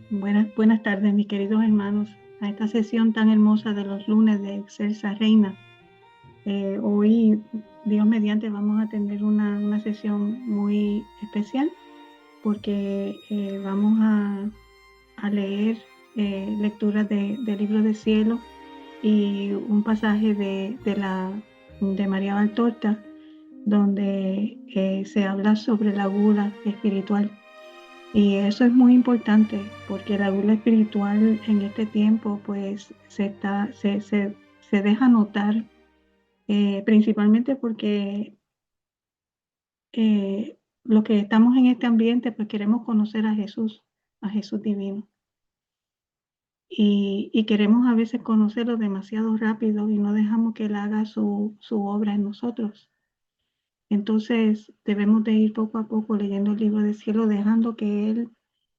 Buenas tardes, mis queridos hermanos, a esta sesión tan hermosa de los lunes de Excelsa Reina. Hoy, Dios mediante, vamos a tener una sesión muy especial porque vamos a leer lecturas del libro de cielo y un pasaje de María Valtorta donde se habla sobre la gula espiritual. Y eso es muy importante porque la gula espiritual en este tiempo pues se deja notar, principalmente porque los que estamos en este ambiente pues queremos conocer a Jesús divino. Y queremos a veces conocerlo demasiado rápido y no dejamos que Él haga su obra en nosotros. Entonces debemos de ir poco a poco leyendo el libro del cielo, dejando que el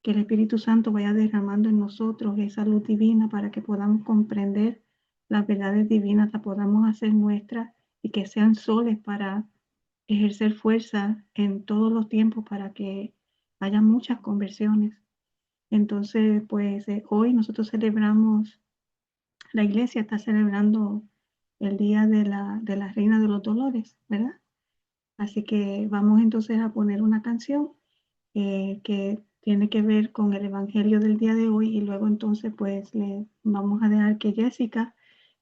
Espíritu Santo vaya derramando en nosotros esa luz divina para que podamos comprender las verdades divinas, las podamos hacer nuestras y que sean soles para ejercer fuerza en todos los tiempos para que haya muchas conversiones. Entonces, pues hoy nosotros celebramos, la iglesia está celebrando el día de la Reina de los Dolores, ¿verdad? Así que vamos entonces a poner una canción que tiene que ver con el Evangelio del día de hoy y luego entonces pues le vamos a dejar que Jessica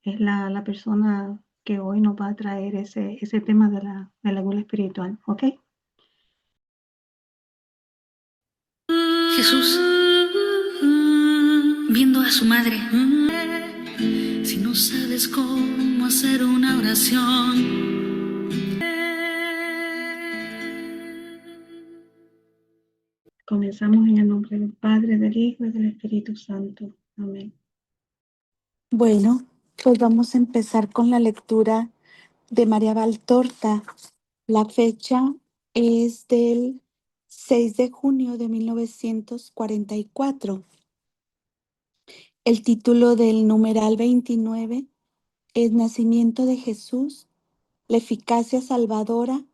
es la persona que hoy nos va a traer ese tema de la gula espiritual, ¿ok? Jesús, viendo a su madre, si no sabes cómo hacer una oración, Comenzamos en el nombre del Padre, del Hijo y del Espíritu Santo. Amén. Bueno, pues vamos a empezar con la lectura de María Valtorta. La fecha es del 6 de junio de 1944. El título del numeral 29 es Nacimiento de Jesús, la eficacia salvadora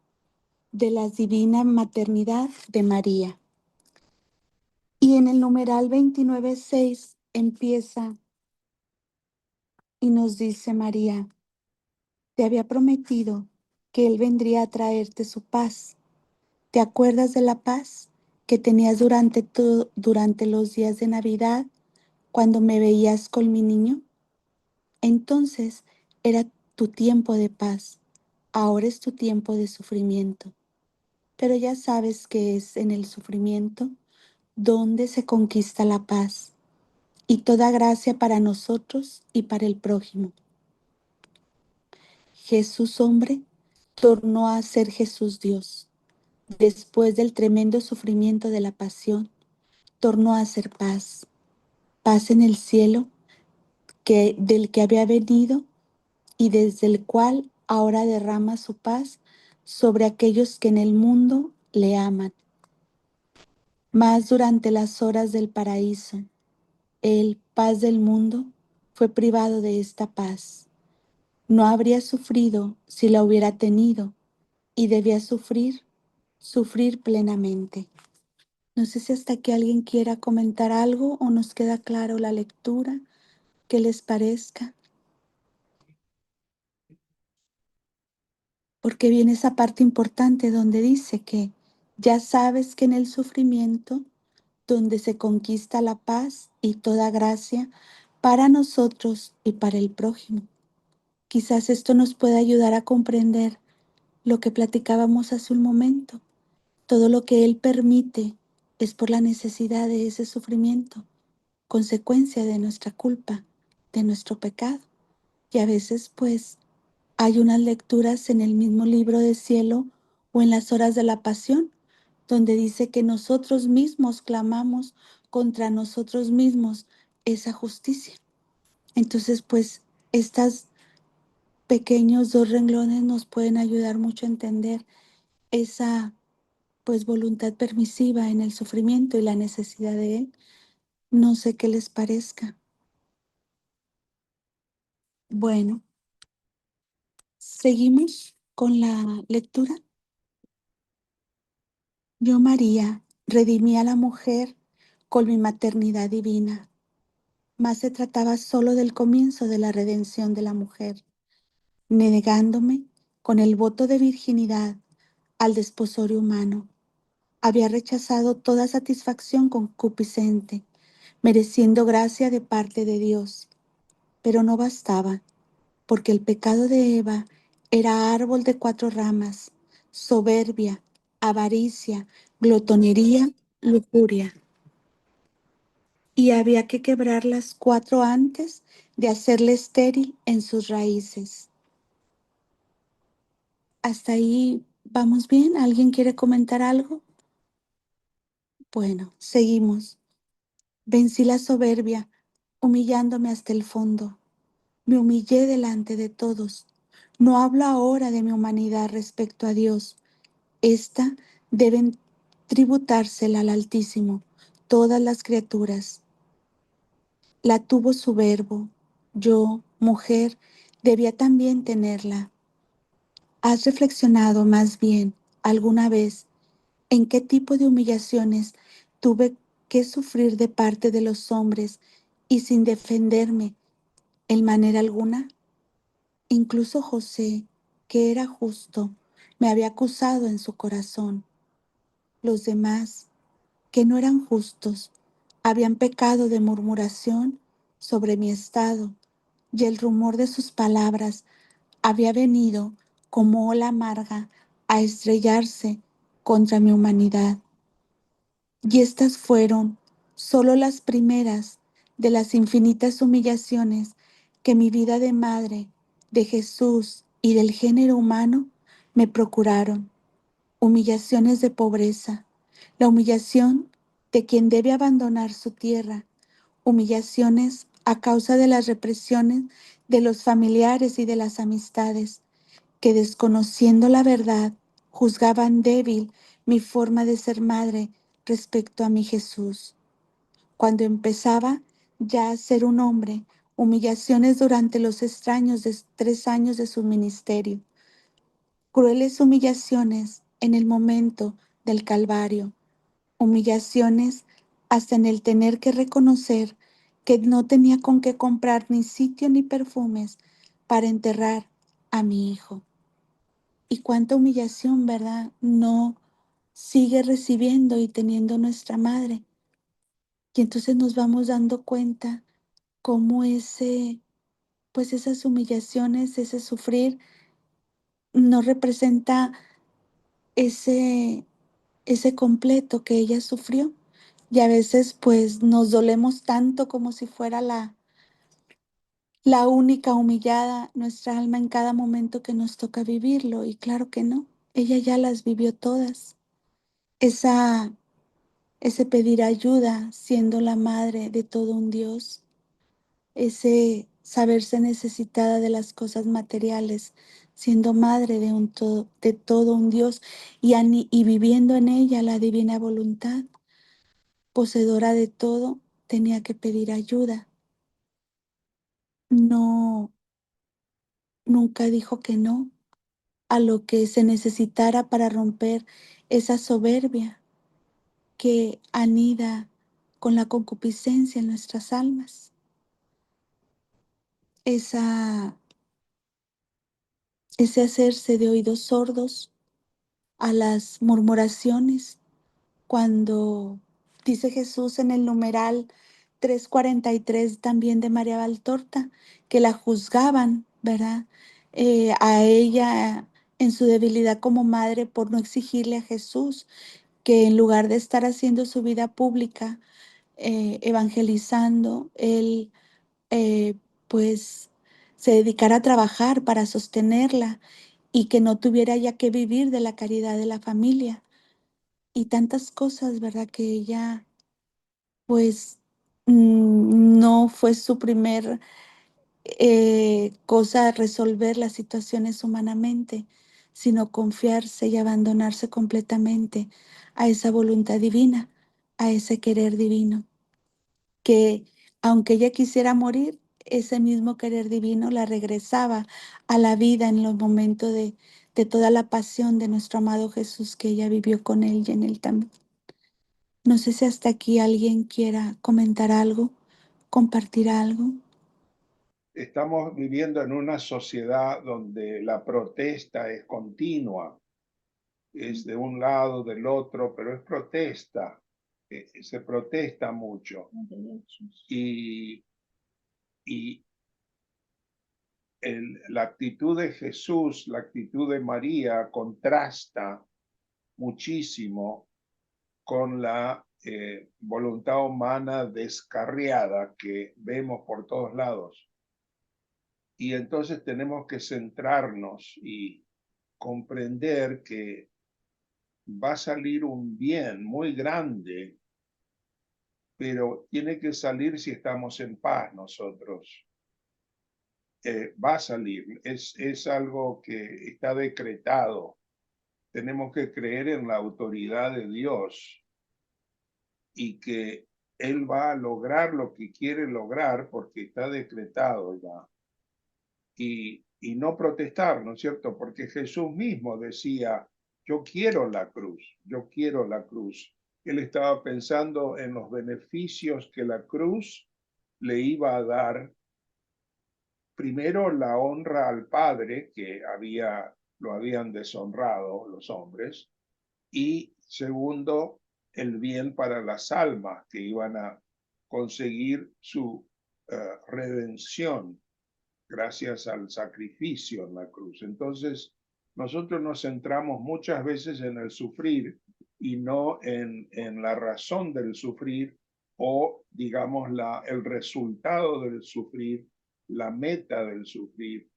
de la divina maternidad de María. Y en el numeral 29:6 empieza y nos dice María: te había prometido que Él vendría a traerte su paz. ¿Te acuerdas de la paz que tenías durante los días de Navidad cuando me veías con mi niño? Entonces era tu tiempo de paz. Ahora es tu tiempo de sufrimiento. Pero ya sabes que es en el sufrimiento donde se conquista la paz y toda gracia para nosotros y para el prójimo. Jesús hombre tornó a ser Jesús Dios. Después del tremendo sufrimiento de la pasión, tornó a ser paz, paz en el cielo del que había venido y desde el cual ahora derrama su paz sobre aquellos que en el mundo le aman. Mas durante las horas del paraíso, el paz del mundo fue privado de esta paz. No habría sufrido si la hubiera tenido y debía sufrir plenamente. No sé si hasta que alguien quiera comentar algo o nos queda claro la lectura, qué les parezca, porque viene esa parte importante donde dice que ya sabes que en el sufrimiento, donde se conquista la paz y toda gracia para nosotros y para el prójimo. Quizás esto nos pueda ayudar a comprender lo que platicábamos hace un momento. Todo lo que Él permite es por la necesidad de ese sufrimiento, consecuencia de nuestra culpa, de nuestro pecado. Y a veces pues hay unas lecturas en el mismo libro de cielo o en las horas de la pasión, donde dice que nosotros mismos clamamos contra nosotros mismos esa justicia. Entonces pues estos pequeños dos renglones nos pueden ayudar mucho a entender esa pues voluntad permisiva en el sufrimiento y la necesidad de él. No sé qué les parezca. Bueno, seguimos con la lectura. Yo, María, redimí a la mujer con mi maternidad divina, mas se trataba solo del comienzo de la redención de la mujer, negándome con el voto de virginidad al desposorio humano. Había rechazado toda satisfacción concupiscente, mereciendo gracia de parte de Dios. Pero no bastaba, porque el pecado de Eva era árbol de 4 ramas: soberbia, avaricia, glotonería, lujuria. Y había que quebrar las 4 antes de hacerle estéril en sus raíces. ¿Hasta ahí vamos bien? ¿Alguien quiere comentar algo? Bueno, seguimos. Vencí la soberbia, humillándome hasta el fondo. Me humillé delante de todos. No hablo ahora de mi humanidad respecto a Dios. Esta deben tributársela al Altísimo todas las criaturas. La tuvo su verbo. Yo, mujer, debía también tenerla. ¿Has reflexionado más bien alguna vez en qué tipo de humillaciones tuve que sufrir de parte de los hombres y sin defenderme en manera alguna? Incluso José, que era justo, me había acusado en su corazón. Los demás, que no eran justos, habían pecado de murmuración sobre mi estado, y el rumor de sus palabras había venido como ola amarga a estrellarse contra mi humanidad. Y estas fueron solo las primeras de las infinitas humillaciones que mi vida de madre, de Jesús y del género humano me procuraron. Humillaciones de pobreza, la humillación de quien debe abandonar su tierra, humillaciones a causa de las represiones de los familiares y de las amistades, que desconociendo la verdad juzgaban débil mi forma de ser madre respecto a mi Jesús. Cuando empezaba ya a ser un hombre, humillaciones durante los extraños 3 años de su ministerio, crueles humillaciones en el momento del Calvario, humillaciones hasta en el tener que reconocer que no tenía con qué comprar ni sitio ni perfumes para enterrar a mi hijo. Y cuánta humillación, ¿verdad? No sigue recibiendo y teniendo nuestra madre. Y entonces nos vamos dando cuenta cómo pues esas humillaciones, ese sufrir, no representa ese, ese completo que ella sufrió. Y a veces pues nos dolemos tanto como si fuera la única humillada nuestra alma en cada momento que nos toca vivirlo. Y claro que no, ella ya las vivió todas. Esa ese pedir ayuda siendo la madre de todo un Dios, ese saberse necesitada de las cosas materiales, siendo madre de todo un Dios y viviendo en ella la divina voluntad, poseedora de todo, tenía que pedir ayuda. No, nunca dijo que no a lo que se necesitara para romper esa soberbia que anida con la concupiscencia en nuestras almas. esa, Ese hacerse de oídos sordos a las murmuraciones, cuando dice Jesús en el numeral 343 también de María Valtorta, que la juzgaban, ¿verdad? A ella en su debilidad como madre por no exigirle a Jesús que en lugar de estar haciendo su vida pública, evangelizando, él eh, pues se dedicara a trabajar para sostenerla y que no tuviera ya que vivir de la caridad de la familia y tantas cosas, ¿verdad? Que ella pues no fue su primer cosa resolver las situaciones humanamente, sino confiarse y abandonarse completamente a esa voluntad divina, a ese querer divino, que aunque ella quisiera morir, ese mismo querer divino la regresaba a la vida en los momentos de toda la pasión de nuestro amado Jesús que ella vivió con él y en él también. No sé si hasta aquí alguien quiera comentar algo, compartir algo. Estamos viviendo en una sociedad donde la protesta es continua, es de un lado, del otro, pero es protesta, se protesta mucho. Y, y la actitud de Jesús, la actitud de María contrasta muchísimo con la voluntad humana descarriada que vemos por todos lados. Y entonces tenemos que centrarnos y comprender que va a salir un bien muy grande, pero tiene que salir si estamos en paz nosotros. Va a salir, es algo que está decretado. Tenemos que creer en la autoridad de Dios y que Él va a lograr lo que quiere lograr porque está decretado ya. Y no protestar, ¿no es cierto? Porque Jesús mismo decía, yo quiero la cruz, yo quiero la cruz. Él estaba pensando en los beneficios que la cruz le iba a dar. Primero, la honra al Padre, que lo habían deshonrado los hombres, y segundo, el bien para las almas que iban a conseguir su redención gracias al sacrificio en la cruz. Entonces, nosotros nos centramos muchas veces en el sufrir y no en la razón del sufrir o, digamos, el resultado del sufrir, la meta del sufrir,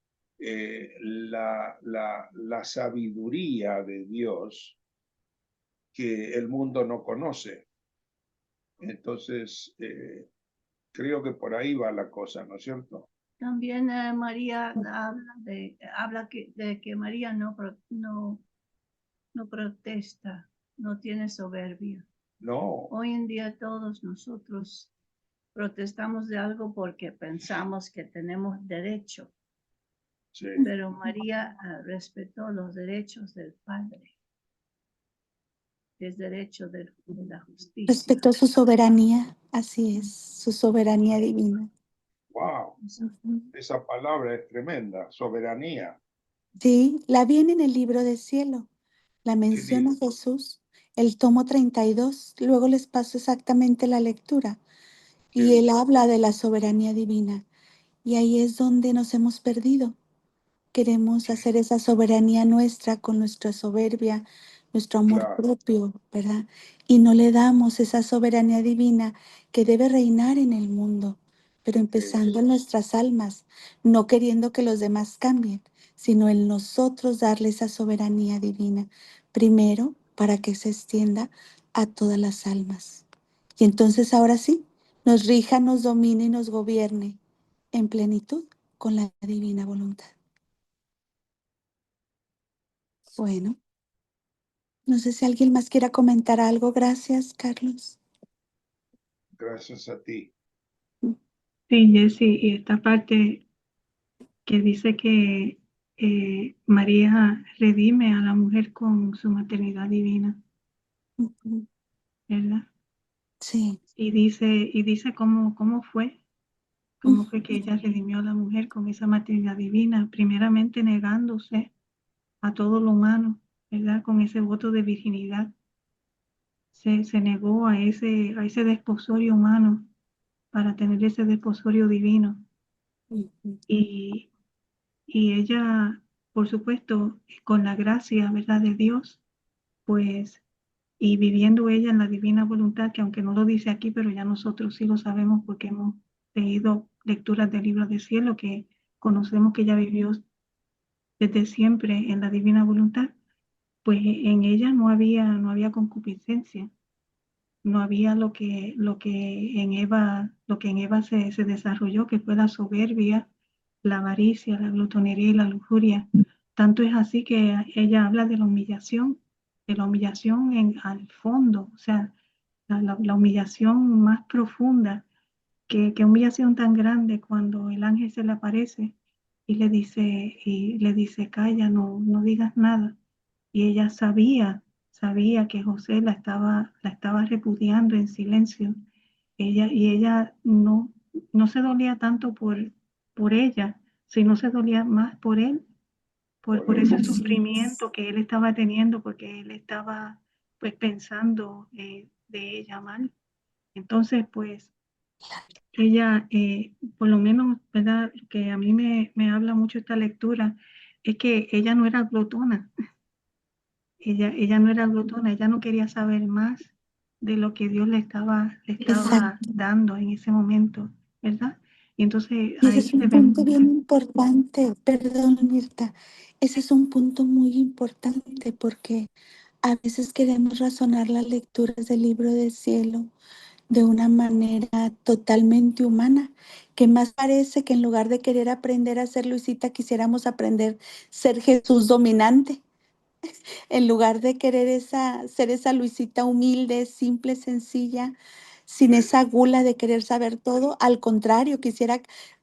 la sabiduría de Dios que el mundo no conoce. Entonces, creo que por ahí va la cosa, ¿no es cierto? También María habla de que María no protesta, no tiene soberbia. No, Hoy en día todos nosotros protestamos de algo porque pensamos que tenemos derecho, sí, pero María respetó los derechos del Padre, el derecho de la justicia. Respetó su soberanía, así es, su soberanía divina. wow, esa palabra es tremenda, soberanía. Sí, la viene en el libro del cielo. La Qué menciona lindo. Jesús, el tomo 32. Luego les paso exactamente la lectura. Qué Y él lindo. habla de la soberanía divina. Y ahí es donde nos hemos perdido. Queremos hacer esa soberanía nuestra con nuestra soberbia, nuestro amor Claro, propio, ¿verdad? Y no le damos esa soberanía divina que debe reinar en el mundo, pero empezando en nuestras almas, no queriendo que los demás cambien, sino en nosotros darle esa soberanía divina, primero para que se extienda a todas las almas. Y entonces ahora sí, nos rija, nos domine y nos gobierne en plenitud con la divina voluntad. Bueno, no sé si alguien más quiera comentar algo. Gracias, Carlos. gracias a ti. Sí, Jessy, y esta parte que dice que María redime a la mujer con su maternidad divina, Ujú. ¿verdad? Sí. Y dice cómo fue que ella redimió a la mujer con esa maternidad divina, primeramente negándose a todo lo humano, ¿verdad? Con ese voto de virginidad. Se negó a ese desposorio humano para tener ese desposorio divino. Ujú. Y, y ella, por supuesto, con la gracia, ¿verdad?, de Dios, pues, y viviendo ella en la divina voluntad, que aunque no lo dice aquí, pero ya nosotros sí lo sabemos porque hemos leído lecturas del libro del cielo, que conocemos que ella vivió desde siempre en la divina voluntad, pues en ella no había concupiscencia, no había lo que en Eva se desarrolló, que fue la soberbia, la avaricia, la glotonería y la lujuria. Tanto es así que ella habla de la humillación al fondo, o sea, la humillación más profunda, que humillación tan grande cuando el ángel se le aparece y le dice, calla, no digas nada. Y ella sabía que José la estaba repudiando en silencio. Ella no se dolía tanto por ella, sino se dolía más por él, por ese Así es. sufrimiento que él estaba teniendo, porque él estaba pues pensando de ella mal. Entonces, pues ella, por lo menos, ¿verdad? Que a mí me habla mucho esta lectura, es que ella no era glotona, ella no era glotona, ella no quería saber más de lo que Dios le estaba Exacto. dando en ese momento, ¿verdad? Y entonces Y ese ahí es un debemos, punto bien importante, perdón, Mirta. Ese es un punto muy importante porque a veces queremos razonar las lecturas del libro del cielo de una manera totalmente humana, que más parece que en lugar de querer aprender a ser Luisita, quisiéramos aprender ser Jesús dominante, en lugar de querer ser esa Luisita humilde, simple, sencilla, sin esa gula de querer saber todo. Al contrario,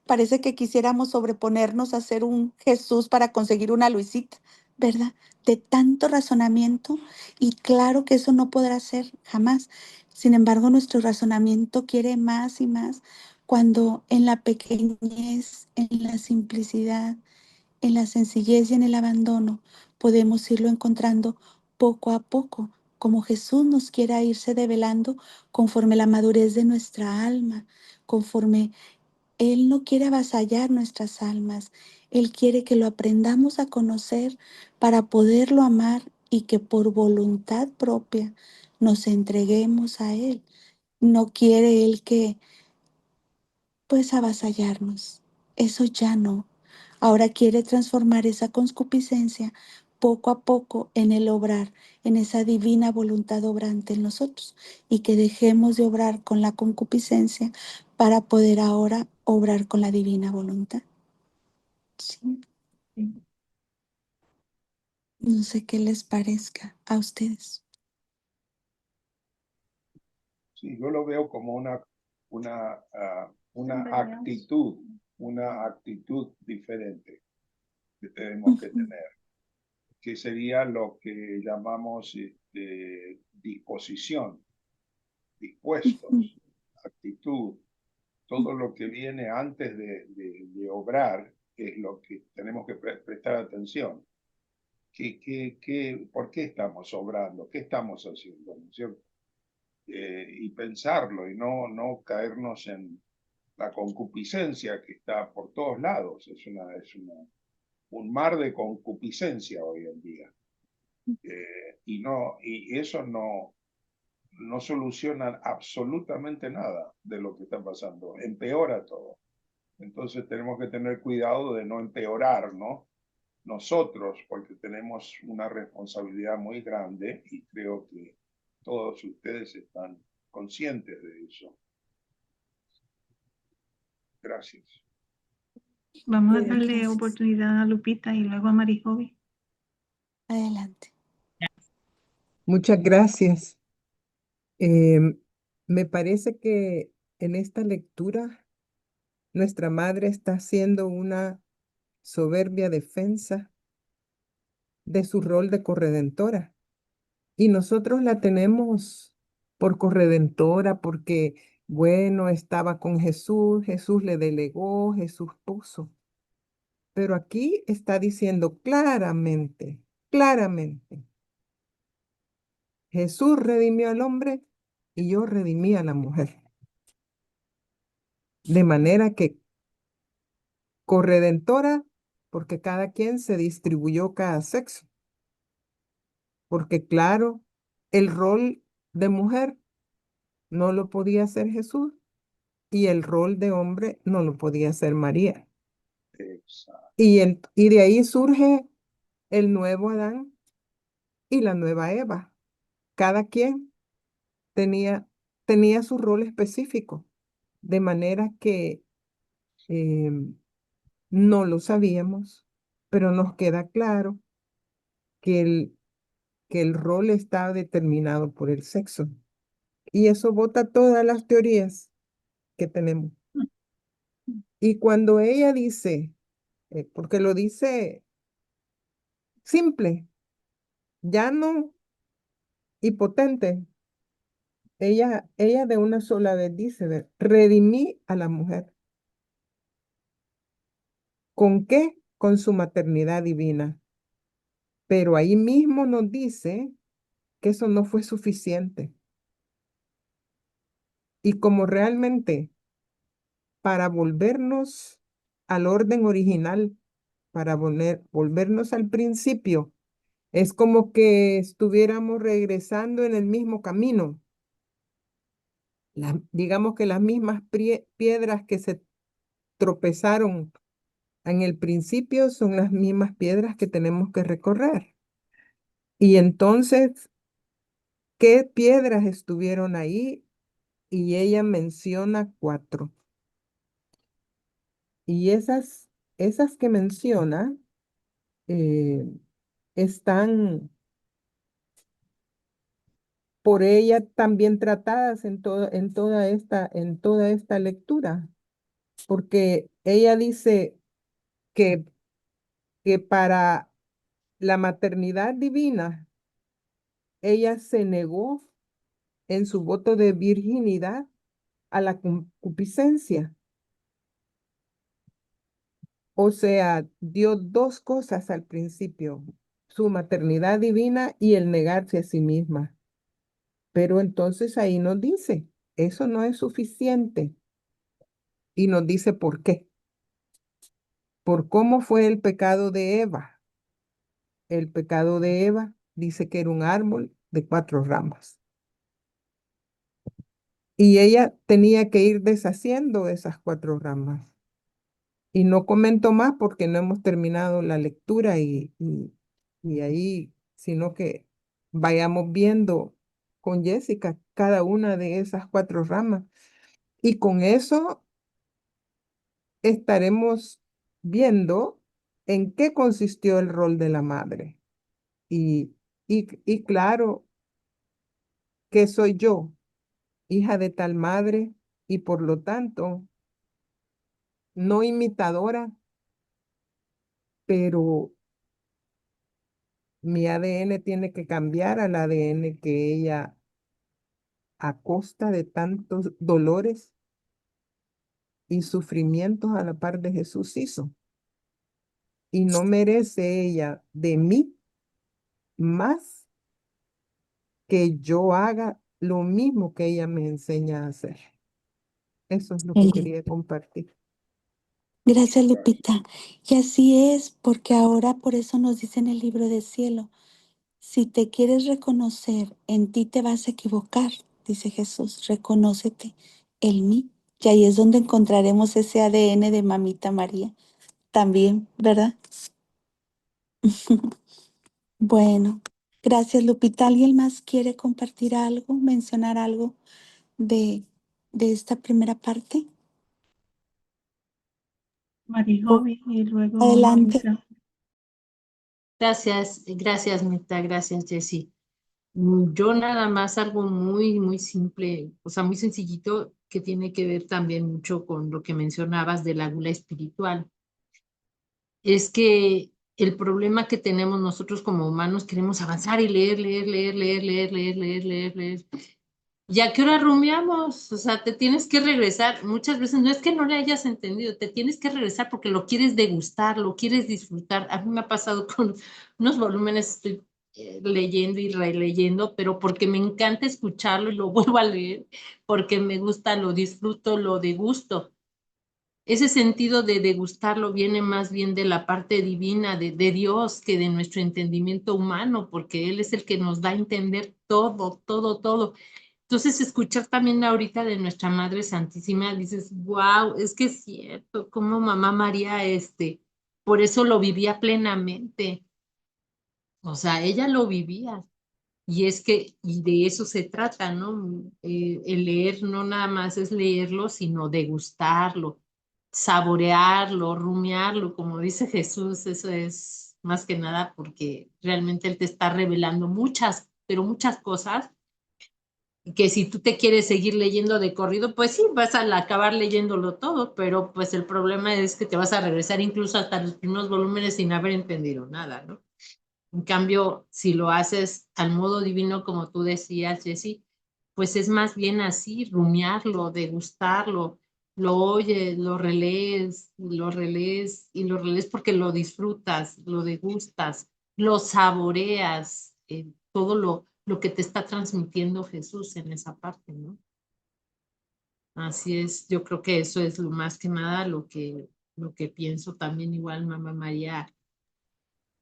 parece que quisiéramos sobreponernos a ser un Jesús para conseguir una Luisita, ¿verdad? De tanto razonamiento, y claro que eso no podrá ser jamás. Sin embargo, nuestro razonamiento quiere más y más cuando en la pequeñez, en la simplicidad, en la sencillez y en el abandono podemos irlo encontrando poco a poco, como Jesús nos quiera irse develando conforme la madurez de nuestra alma, conforme Él no quiere avasallar nuestras almas, Él quiere que lo aprendamos a conocer para poderlo amar y que por voluntad propia nos entreguemos a Él. No quiere Él que pues avasallarnos. Eso ya no. Ahora quiere transformar esa concupiscencia poco a poco en el obrar, en esa divina voluntad obrante en nosotros, y que dejemos de obrar con la concupiscencia para poder ahora obrar con la divina voluntad. Sí. No sé qué les parezca a ustedes. Sí, yo lo veo como una actitud diferente que tenemos que Ujú, tener, que sería lo que llamamos disposición, ujú. dispuestos, actitud, todo lo que viene antes de obrar es lo que tenemos que prestar atención. ¿Por qué estamos obrando? ¿Qué estamos haciendo? ¿No es cierto? Y pensarlo y no caernos en la concupiscencia que está por todos lados. Un mar de concupiscencia hoy en día. Y eso no soluciona absolutamente nada de lo que está pasando, empeora todo. Entonces tenemos que tener cuidado de no empeorar, ¿no? Nosotros, porque tenemos una responsabilidad muy grande y creo que todos ustedes están conscientes de eso. Gracias. vamos a Bien, darle gracias. oportunidad a Lupita y luego a Marijovi. Adelante. Muchas gracias. Em, Me parece que en esta lectura nuestra madre está haciendo una soberbia defensa de su rol de corredentora y nosotros la tenemos por corredentora porque, bueno, estaba con Jesús, Jesús le delegó, Jesús puso. Pero aquí está diciendo claramente, claramente, Jesús redimió al hombre y yo redimí a la mujer. De manera que corredentora, porque cada quien se distribuyó cada sexo. Porque claro, el rol de mujer no lo podía hacer Jesús y el rol de hombre no lo podía hacer María. Exacto. Y de ahí surge el nuevo Adán y la nueva Eva. Cada quien tenía, tenía su rol específico, de manera que no lo sabíamos, pero nos queda claro que el rol está determinado por el sexo. Y eso bota todas las teorías que tenemos. Y cuando ella dice, porque lo dice simple, ya no y potente. Ella de una sola vez dice, ve, redimí a la mujer. ¿Con qué? Con su maternidad divina. Pero ahí mismo nos dice que eso no fue suficiente. Y como realmente para volvernos al orden original, para volvernos al principio, es como que estuviéramos regresando en el mismo camino. Digamos que las mismas piedras que se tropezaron en el principio son las mismas piedras que tenemos que recorrer. Y entonces, ¿qué piedras estuvieron ahí? Y ella menciona 4. Y esas que menciona eh, están por ella también tratadas en toda esta lectura, porque ella dice que, que para la maternidad divina, ella se negó en su voto de virginidad a la concupiscencia. O sea, dio 2 cosas al principio, su maternidad divina y el negarse a sí misma. Pero entonces ahí nos dice, eso no es suficiente. Y nos dice por qué. Por cómo fue el pecado de Eva. El pecado de Eva dice que era un árbol de 4 ramas. Y ella tenía que ir deshaciendo esas 4 ramas. Y no comento más porque no hemos terminado la lectura y ahí, sino que vayamos viendo con Jessica cada una de esas 4 ramas. Y con eso estaremos viendo en qué consistió el rol de la madre. Y, y claro que soy yo, hija de tal madre, y por lo tanto, no imitadora, pero mi ADN tiene que cambiar al ADN que ella, a costa de tantos dolores y sufrimientos a la par de Jesús, hizo. Y no merece ella de mí más que yo haga lo mismo que ella me enseña a hacer. Eso es lo que Sí. quería compartir. Gracias, Lupita. Y así es, porque ahora por eso nos dice en el libro del cielo, si te quieres reconocer, en ti te vas a equivocar, dice Jesús, reconócete en mí. Y ahí es donde encontraremos ese ADN de Mamita María. También, ¿verdad? Bueno, gracias, Lupita. ¿Alguien más quiere compartir algo, mencionar algo de, de esta primera parte? Oh, Marijovi y luego adelante. Marisa. Gracias, Mirta, gracias, Jessy. Yo nada más algo muy, muy simple, o sea, muy sencillito, que tiene que ver también mucho con lo que mencionabas de la gula espiritual. Es que el problema que tenemos nosotros como humanos, queremos avanzar y leer, leer, leer, leer, leer, leer, leer, leer, leer. ¿Y a qué hora rumiamos? O sea, te tienes que regresar. Muchas veces no es que no le hayas entendido, te tienes que regresar porque lo quieres degustar, lo quieres disfrutar. A mí me ha pasado con unos volúmenes, estoy leyendo y releyendo, pero porque me encanta escucharlo y lo vuelvo a leer, porque me gusta, lo disfruto, lo degusto. Ese sentido de degustarlo viene más bien de la parte divina de Dios que de nuestro entendimiento humano, porque Él es el que nos da a entender todo, todo, todo. Entonces, escuchar también ahorita de nuestra Madre Santísima, dices, wow, es que es cierto, como Mamá María, por eso lo vivía plenamente. O sea, ella lo vivía. Y es que, y de eso se trata, ¿no? El leer no nada más es leerlo, sino degustarlo, saborearlo, rumiarlo, como dice Jesús, eso es más que nada porque realmente Él te está revelando muchas, pero muchas cosas que si tú te quieres seguir leyendo de corrido, pues sí, vas a acabar leyéndolo todo, pero pues el problema es que te vas a regresar incluso hasta los primeros volúmenes sin haber entendido nada, ¿no? En cambio, si lo haces al modo divino, como tú decías, Jessie, pues es más bien así, rumiarlo, degustarlo, lo oyes, lo relees y lo relees porque lo disfrutas, lo degustas, lo saboreas, todo lo que te está transmitiendo Jesús en esa parte, ¿no? Así es, yo creo que eso es lo más que nada lo que pienso también igual Mamá María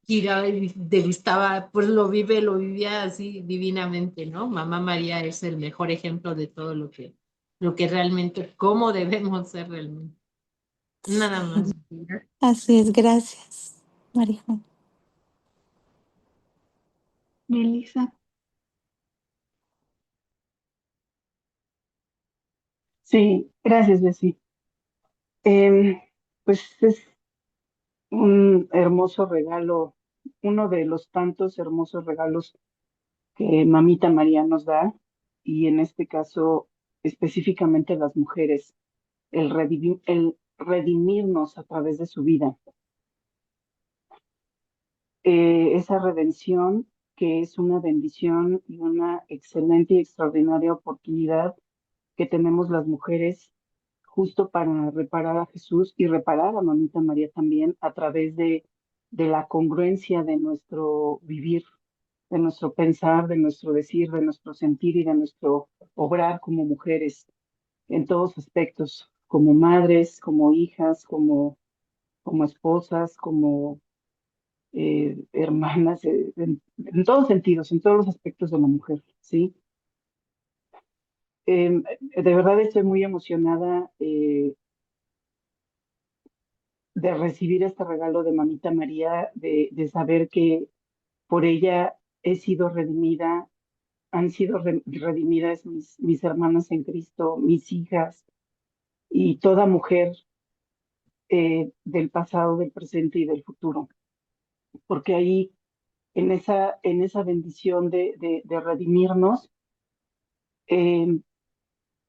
Kira degustaba, pues lo vivía así divinamente, ¿no? Mamá María es el mejor ejemplo de todo lo que realmente, cómo debemos ser realmente. Nada más. Así es, gracias, María Juana. Melissa, Sí, gracias, Bessie. Pues es un hermoso regalo, uno de los tantos hermosos regalos que Mamita María nos da, y en este caso específicamente las mujeres, el redimirnos a través de su vida. Esa redención que es una bendición y una excelente y extraordinaria oportunidad que tenemos las mujeres justo para reparar a Jesús y reparar a Mamita María también a través de la congruencia de nuestro vivir, de nuestro pensar, de nuestro decir, de nuestro sentir y de nuestro obrar como mujeres en todos aspectos, como madres, como hijas, como esposas, como hermanas, en todos sentidos, en todos los aspectos de la mujer, ¿sí? De verdad estoy muy emocionada de recibir este regalo de Mamita María, de saber que por ella he sido redimida, han sido redimidas mis hermanas en Cristo, mis hijas y toda mujer del pasado, del presente y del futuro. Porque ahí, en esa bendición de redimirnos, eh,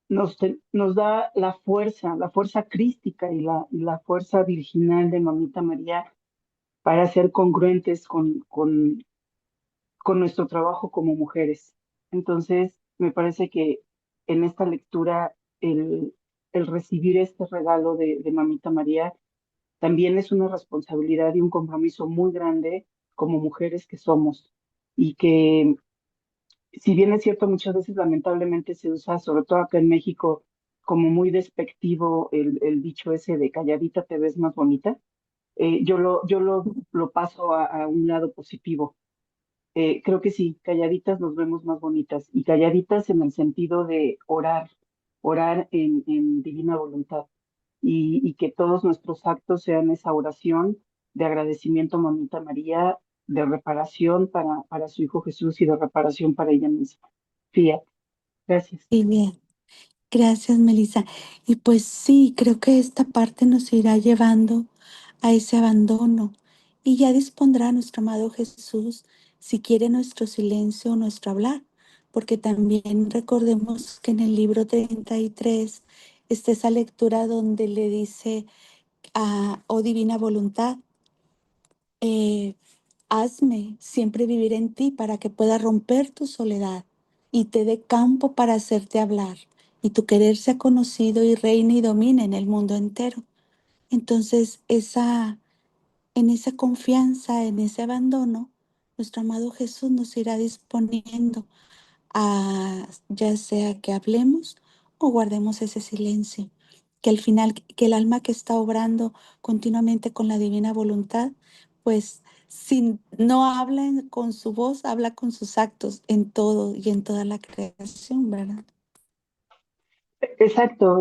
nos da la fuerza crística y la fuerza virginal de Mamita María para ser congruentes con nuestro trabajo como mujeres. Entonces, me parece que en esta lectura el recibir este regalo de Mamita María también es una responsabilidad y un compromiso muy grande como mujeres que somos y que, si bien es cierto, muchas veces lamentablemente se usa, sobre todo acá en México, como muy despectivo el dicho ese de calladita te ves más bonita. Lo paso a un lado positivo. Creo que sí, calladitas nos vemos más bonitas y calladitas en el sentido de orar, orar en divina voluntad y que todos nuestros actos sean esa oración de agradecimiento a Mamita María, de reparación para su Hijo Jesús y de reparación para ella misma. Fía, gracias. Y bien, gracias, Melissa. Y pues sí, creo que esta parte nos irá llevando a ese abandono y ya dispondrá nuestro amado Jesús si quiere nuestro silencio o nuestro hablar, porque también recordemos que en el libro 33 está esa lectura donde le dice a, oh divina voluntad, eh, hazme siempre vivir en ti para que pueda romper tu soledad y te dé campo para hacerte hablar y tu querer sea conocido y reine y domine en el mundo entero. Entonces, en esa confianza, en ese abandono, nuestro amado Jesús nos irá disponiendo a ya sea que hablemos o guardemos ese silencio, que al final, que el alma que está obrando continuamente con la divina voluntad, pues si no habla con su voz, habla con sus actos en todo y en toda la creación, ¿verdad? Exacto,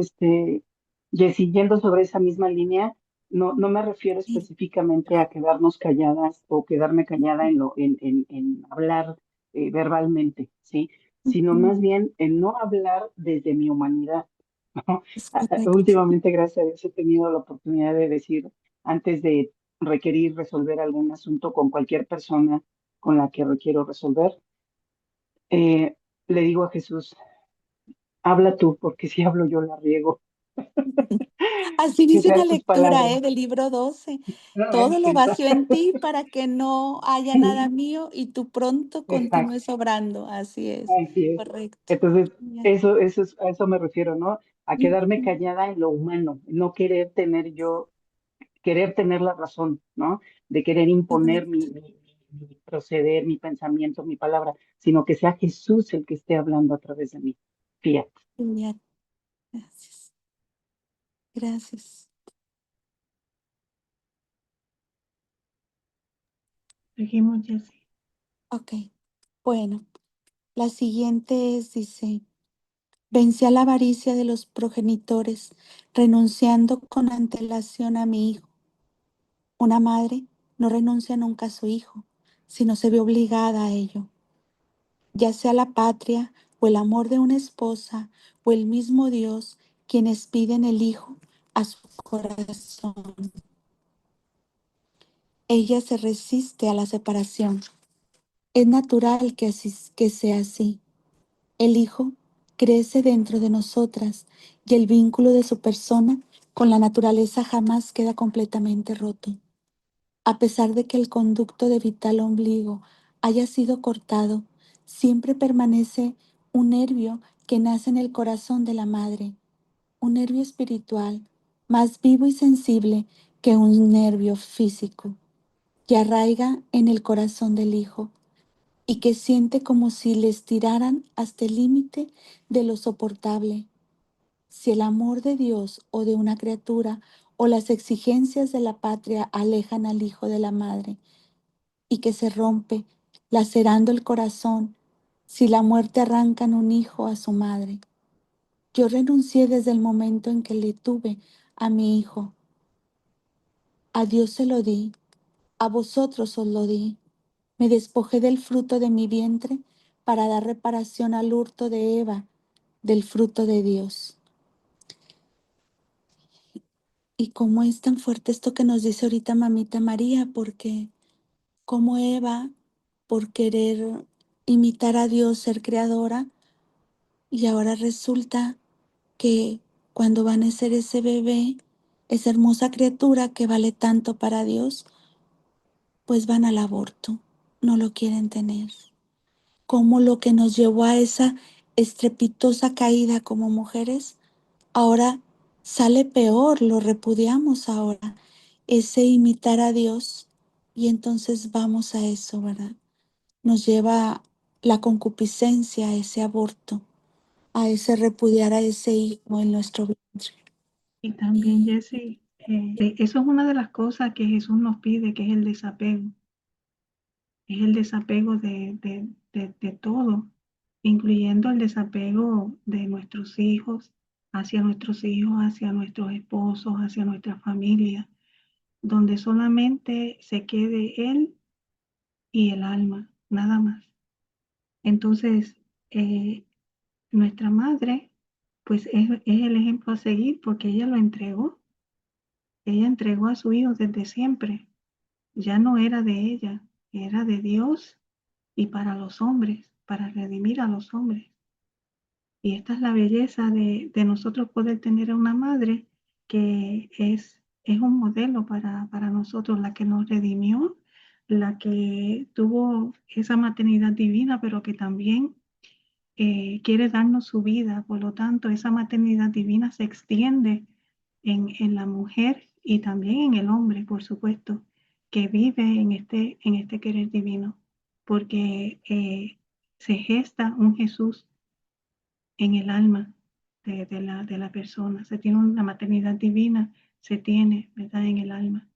Jessy, yendo sobre esa misma línea, no me refiero Sí. específicamente a quedarnos calladas o quedarme callada en hablar verbalmente, ¿sí? Sino Ujú. más bien en no hablar desde mi humanidad, ¿no? Es correcto. Últimamente, gracias a Dios, he tenido la oportunidad de decir, antes de requerir resolver algún asunto con cualquier persona con la que requiero resolver, le digo a Jesús, habla tú, porque si hablo yo la riego. Así Que dice la sean tus lectura, palabras. del libro 12. No, Todo lo exacto. vació en ti para que no haya nada mío y tú pronto Exacto. continúes obrando. Así es, Así es. correcto. Entonces, Ya. eso es, a eso me refiero, ¿no? A quedarme Ujú. callada en lo humano, no querer tener yo, querer tener la razón, ¿no? De querer imponer Correcto. mi proceder, mi pensamiento, mi palabra, sino que sea Jesús el que esté hablando a través de mí. Fíjate. Ya. Gracias. Gracias. Seguimos, Jessie. Ok. Bueno, la siguiente es, dice, vencí a la avaricia de los progenitores, renunciando con antelación a mi hijo. Una madre no renuncia nunca a su hijo, sino se ve obligada a ello, ya sea la patria o el amor de una esposa o el mismo Dios quienes piden el hijo a su corazón. Ella se resiste a la separación. Es natural que sea así. El hijo crece dentro de nosotras y el vínculo de su persona con la naturaleza jamás queda completamente roto. A pesar de que el conducto de vital ombligo haya sido cortado, siempre permanece un nervio que nace en el corazón de la madre, un nervio espiritual más vivo y sensible que un nervio físico, que arraiga en el corazón del hijo y que siente como si le estiraran hasta el límite de lo soportable. Si el amor de Dios o de una criatura o las exigencias de la patria alejan al hijo de la madre, y que se rompe, lacerando el corazón, si la muerte arranca en un hijo a su madre. Yo renuncié desde el momento en que le tuve a mi hijo. A Dios se lo di, a vosotros os lo di. Me despojé del fruto de mi vientre para dar reparación al hurto de Eva, del fruto de Dios. Y cómo es tan fuerte esto que nos dice ahorita mamita María, porque como Eva, por querer imitar a Dios, ser creadora, y ahora resulta que cuando va a nacer ese bebé, esa hermosa criatura que vale tanto para Dios, pues van al aborto, no lo quieren tener. Como lo que nos llevó a esa estrepitosa caída como mujeres, ahora sale peor, lo repudiamos ahora, ese imitar a Dios, y entonces vamos a eso, ¿verdad? Nos lleva la concupiscencia a ese aborto, a ese repudiar a ese hijo en nuestro vientre. Y también, Y Jessie, eso es una de las cosas que Jesús nos pide, que es el desapego. Es el desapego de todo, incluyendo el desapego de nuestros hijos, hacia nuestros esposos, hacia nuestra familia, donde solamente se quede él y el alma, nada más. Entonces, nuestra madre, pues es el ejemplo a seguir porque ella entregó a su hijo desde siempre, ya no era de ella, era de Dios y para los hombres, para redimir a los hombres. Y esta es la belleza de nosotros poder tener a una madre que es un modelo para nosotros, la que nos redimió, la que tuvo esa maternidad divina, pero que también quiere darnos su vida. Por lo tanto, esa maternidad divina se extiende en la mujer y también en el hombre, por supuesto, que vive en este querer divino, porque se gesta un Jesús en el alma de la persona. Se tiene una maternidad divina, se tiene, ¿verdad?, en el alma.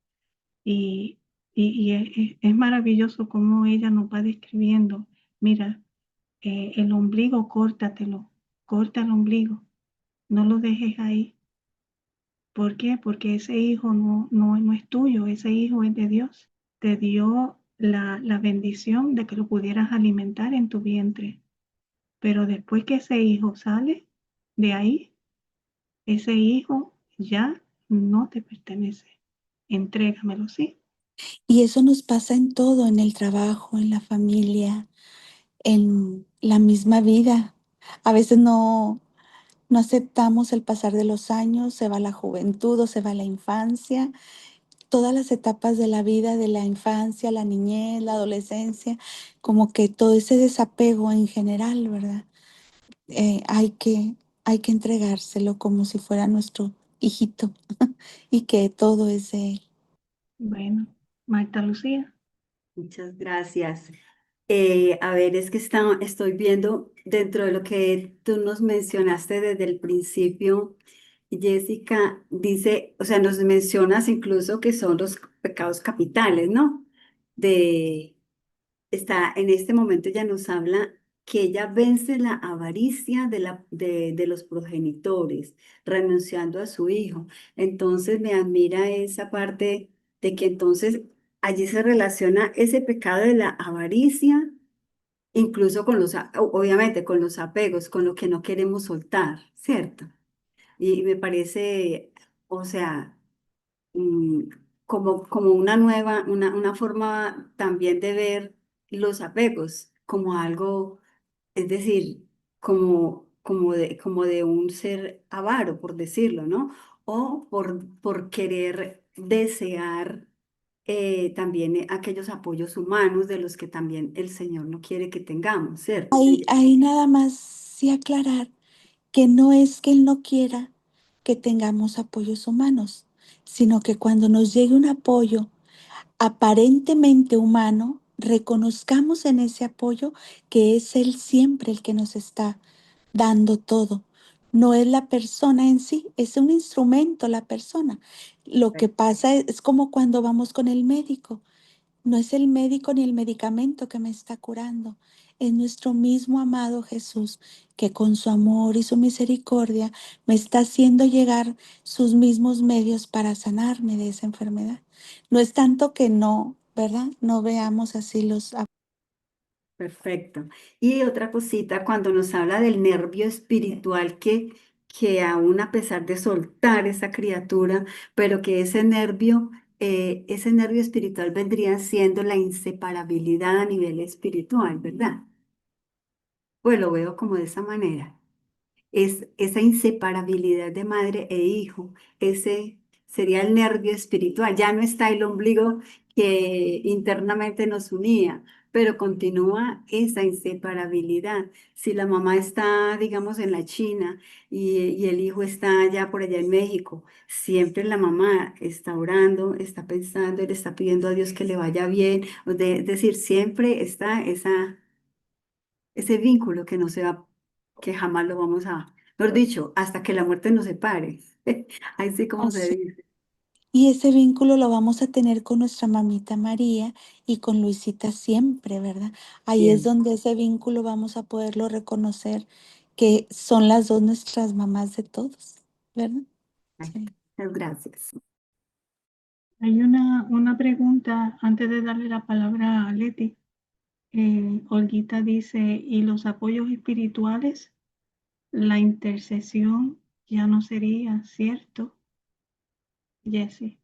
Y, y es maravilloso cómo ella nos va describiendo, mira, el ombligo, córtatelo, corta el ombligo, no lo dejes ahí. ¿Por qué? Porque ese hijo no es tuyo, ese hijo es de Dios. Te dio la bendición de que lo pudieras alimentar en tu vientre. Pero después que ese hijo sale de ahí, ese hijo ya no te pertenece. Entrégamelo, ¿sí? eso nos pasa en todo, en el trabajo, en la familia, en la misma vida. A veces No aceptamos el pasar de los años, se va la juventud o se va la infancia, todas las etapas de la vida, de la infancia, la niñez, la adolescencia, como que todo ese desapego en general, ¿verdad? Eh, hay que, hay que entregárselo como si fuera nuestro hijito y que todo es de él. Bueno, Marta Lucía. Muchas gracias. A ver, es que estoy viendo dentro de lo que tú nos mencionaste desde el principio, Jessica, dice, o sea, nos mencionas incluso que son los pecados capitales, ¿no? De, en este momento ya nos habla que ella vence la avaricia de los progenitores, renunciando a su hijo. Entonces me admira esa parte de que entonces allí se relaciona ese pecado de la avaricia, incluso con obviamente con los apegos, con lo que no queremos soltar, ¿cierto? Y me parece, o sea, mm, como una forma también de ver los apegos como algo, es decir, como de un ser avaro, por decirlo, ¿no? O por querer desear también aquellos apoyos humanos de los que también el Señor no quiere que tengamos, ¿cierto? Ahí nada más sí aclarar que no es que él no quiera que tengamos apoyos humanos, sino que cuando nos llegue un apoyo aparentemente humano, reconozcamos en ese apoyo que es Él siempre el que nos está dando todo. No es la persona en sí, es un instrumento la persona. Lo que pasa es como cuando vamos con el médico. No es el médico ni el medicamento que me está curando, es nuestro mismo amado Jesús que con su amor y su misericordia me está haciendo llegar sus mismos medios para sanarme de esa enfermedad. No es tanto que no, ¿verdad? No veamos así los... Perfecto. Y otra cosita, cuando nos habla del nervio espiritual que aún a pesar de soltar esa criatura, pero que ese nervio espiritual vendría siendo la inseparabilidad a nivel espiritual, ¿verdad? Pues lo veo como de esa manera. Es esa inseparabilidad de madre e hijo, ese sería el nervio espiritual. Ya no está el ombligo que internamente nos unía, pero continúa esa inseparabilidad. Si la mamá está, digamos, en la China y el hijo está allá por allá en México, siempre la mamá está orando, está pensando, le está pidiendo a Dios que le vaya bien. Es decir, siempre está ese vínculo que no se va, que jamás lo vamos a, mejor dicho, hasta que la muerte nos separe. Así como se Así. dice. Y ese vínculo lo vamos a tener con nuestra mamita María y con Luisita siempre, ¿verdad? Ahí es Bien. donde ese vínculo vamos a poderlo reconocer, que son las dos nuestras mamás de todos, ¿verdad? Ay, Sí. muchas gracias. Hay una pregunta antes de darle la palabra a Leti. Olguita dice, ¿y los apoyos espirituales? La intercesión ya no sería, ¿cierto, Jessie?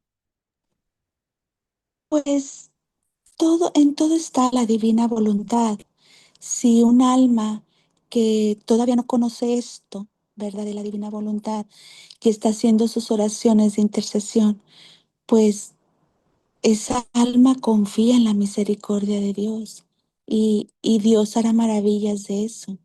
Pues en todo está la divina voluntad. Si un alma que todavía no conoce esto, ¿verdad? De la divina voluntad, que está haciendo sus oraciones de intercesión, pues esa alma confía en la misericordia de Dios y Dios hará maravillas de eso.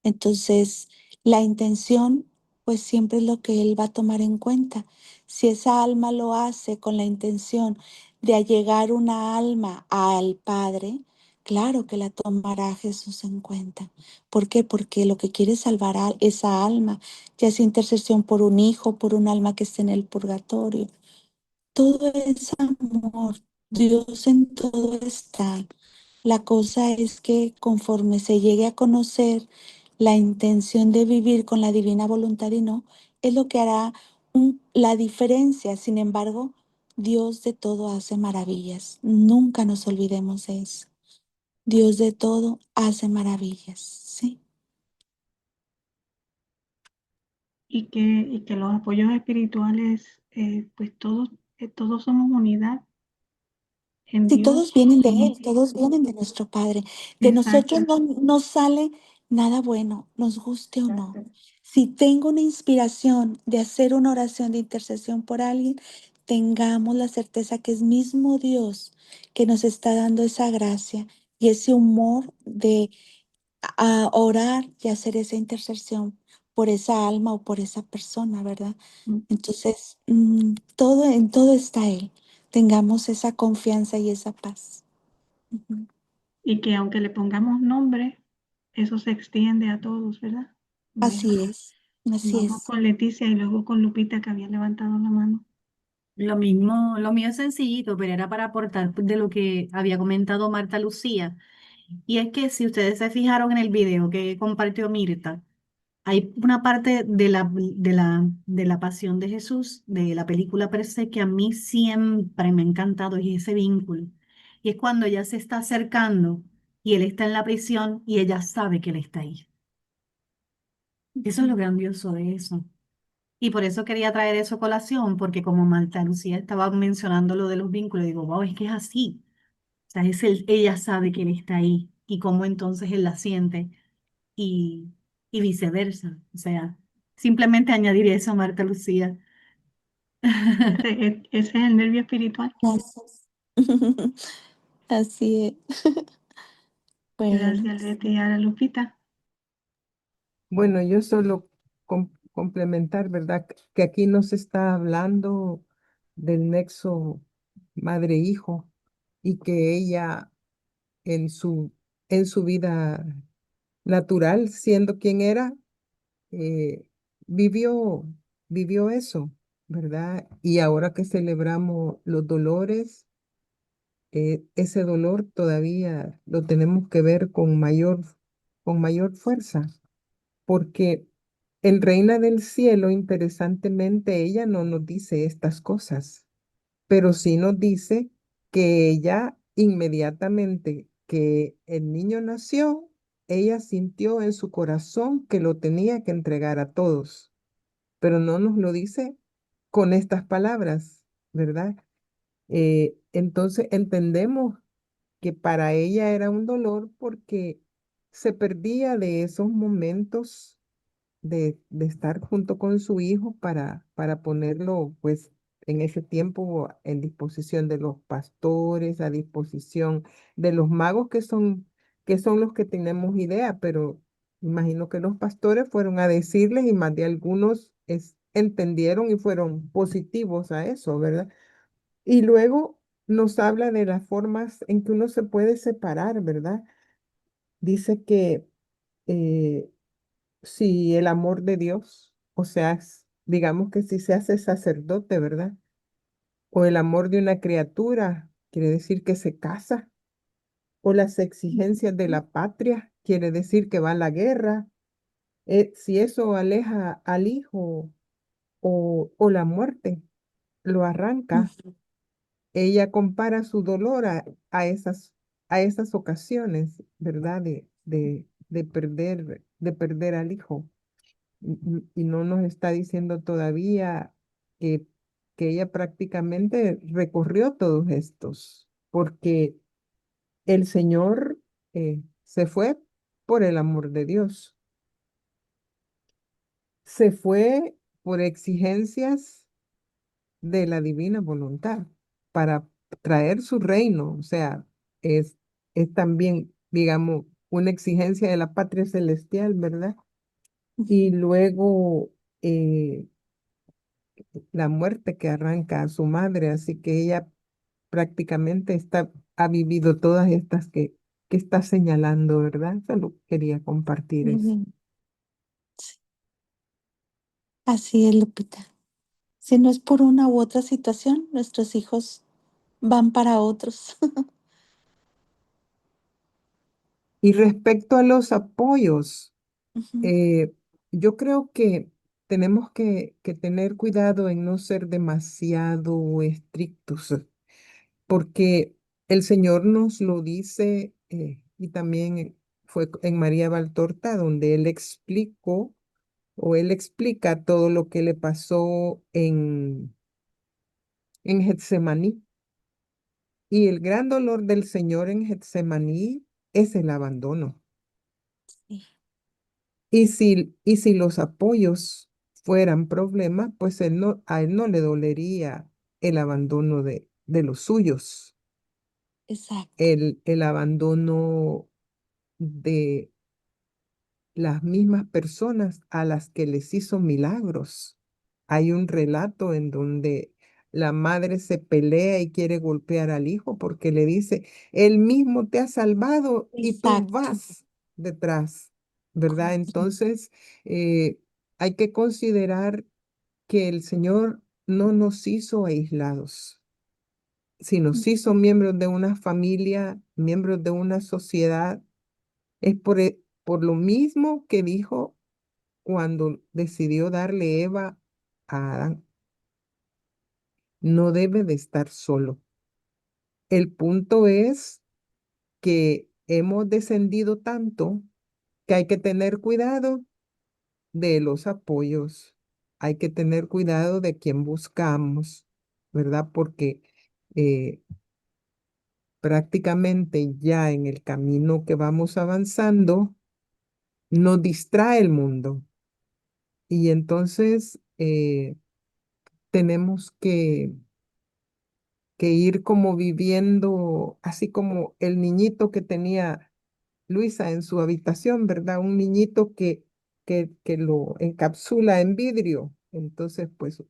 Entonces, la intención, pues siempre es lo que Él va a tomar en cuenta. Si esa alma lo hace con la intención de allegar una alma al Padre, claro que la tomará Jesús en cuenta. ¿Por qué? Porque lo que quiere es salvar a esa alma, ya sea intercesión por un hijo, por un alma que esté en el purgatorio. Todo es amor, Dios en todo está. La cosa es que conforme se llegue a conocer la intención de vivir con la divina voluntad y no, es lo que hará la diferencia. Sin embargo, Dios de todo hace maravillas. Nunca nos olvidemos de eso. Dios de todo hace maravillas, ¿sí? Y que los apoyos espirituales, pues todos somos unidad en Si todos Dios. vienen de Él, todos vienen de nuestro Padre. De nosotros Exacto. no sale nada bueno, nos guste o no. Exacto. Si tengo una inspiración de hacer una oración de intercesión por alguien, tengamos la certeza que es mismo Dios que nos está dando esa gracia y ese humor de a orar y hacer esa intercesión por esa alma o por esa persona, ¿verdad? Mm. Entonces, todo, en todo está Él. Tengamos esa confianza y esa paz. Ujú. Y que aunque le pongamos nombre, eso se extiende a todos, ¿verdad? Así es, así Vamos es. con Leticia y luego con Lupita que había levantado la mano. Lo mismo, lo mío es sencillito, pero era para aportar de lo que había comentado Marta Lucía. Y es que si ustedes se fijaron en el video que compartió Mirta, hay una parte de la pasión de Jesús, de la película per se, que a mí siempre me ha encantado, y es ese vínculo. Y es cuando ella se está acercando y él está en la prisión y ella sabe que él está ahí. Eso es lo grandioso de eso. Y por eso quería traer eso a colación, porque como Marta Lucía estaba mencionando lo de los vínculos, digo, wow, es que es así. O sea, ella sabe que él está ahí y cómo entonces él la siente y, y viceversa. O sea, simplemente añadir eso, Marta Lucía. Ese es el nervio espiritual. Gracias. Así es. Bueno, Gracias, Leti. Y ahora Lupita. Bueno, yo solo complementar, ¿verdad? Que aquí no se está hablando del nexo madre-hijo y que ella en su vida natural, siendo quien era, eh, vivió, vivió eso, ¿verdad? Y ahora que celebramos los dolores, ese dolor todavía lo tenemos que ver con mayor fuerza, porque en Reina del Cielo, interesantemente, ella no nos dice estas cosas, pero sí nos dice que ella inmediatamente que el niño nació, ella sintió en su corazón que lo tenía que entregar a todos, pero no nos lo dice con estas palabras, ¿verdad? Entonces entendemos que para ella era un dolor porque se perdía de esos momentos de estar junto con su hijo para ponerlo, pues, en ese tiempo en disposición de los pastores, a disposición de los magos que son los que tenemos idea, pero imagino que los pastores fueron a decirles y más de algunos entendieron y fueron positivos a eso, ¿verdad? Y luego nos habla de las formas en que uno se puede separar, ¿verdad? Dice que eh, si el amor de Dios, o sea, digamos que si se hace sacerdote, ¿verdad? O el amor de una criatura, quiere decir que se casa, o las exigencias de la patria, quiere decir que va a la guerra. Si eso aleja al hijo o la muerte, lo arranca. ujú, Ella compara su dolor a esas ocasiones, ¿verdad? De perder al hijo. Y no nos está diciendo todavía que, que ella prácticamente recorrió todos estos, porque el Señor se fue por el amor de Dios, se fue por exigencias de la divina voluntad para traer su reino, o sea, es, es también, digamos, una exigencia de la patria celestial, ¿verdad? Y ujú. luego la muerte que arranca a su madre, así que ella prácticamente ha vivido todas estas que está señalando, ¿verdad? Solo quería compartir eso. Ujú. Así es, Lupita. Si no es por una u otra situación, nuestros hijos van para otros. Y respecto a los apoyos, Ujú, eh, yo creo que tenemos que tener cuidado en no ser demasiado estrictos, porque el Señor nos lo dice, y también fue en María Valtorta, donde Él explicó o Él explica todo lo que le pasó en Getsemaní. Y el gran dolor del Señor en Getsemaní es el abandono. sí. Y si los apoyos fueran problema, pues a él no le dolería el abandono de los suyos, Exacto. el abandono de las mismas personas a las que les hizo milagros. Hay un relato en donde la madre se pelea y quiere golpear al hijo porque le dice, él mismo te ha salvado y tú Exacto. vas detrás, ¿verdad? Correcto. Entonces, hay que considerar que el Señor no nos hizo aislados, sino nos hizo miembros de una familia, miembros de una sociedad. Es por lo mismo que dijo cuando decidió darle Eva a Adán, no debe de estar solo. El punto es que hemos descendido tanto que hay que tener cuidado de los apoyos, hay que tener cuidado de quién buscamos, ¿verdad? Porque eh, prácticamente ya en el camino que vamos avanzando, nos distrae el mundo y entonces tenemos que ir como viviendo, así como el niñito que tenía Luisa en su habitación, ¿verdad? Un niñito que lo encapsula en vidrio. Entonces, pues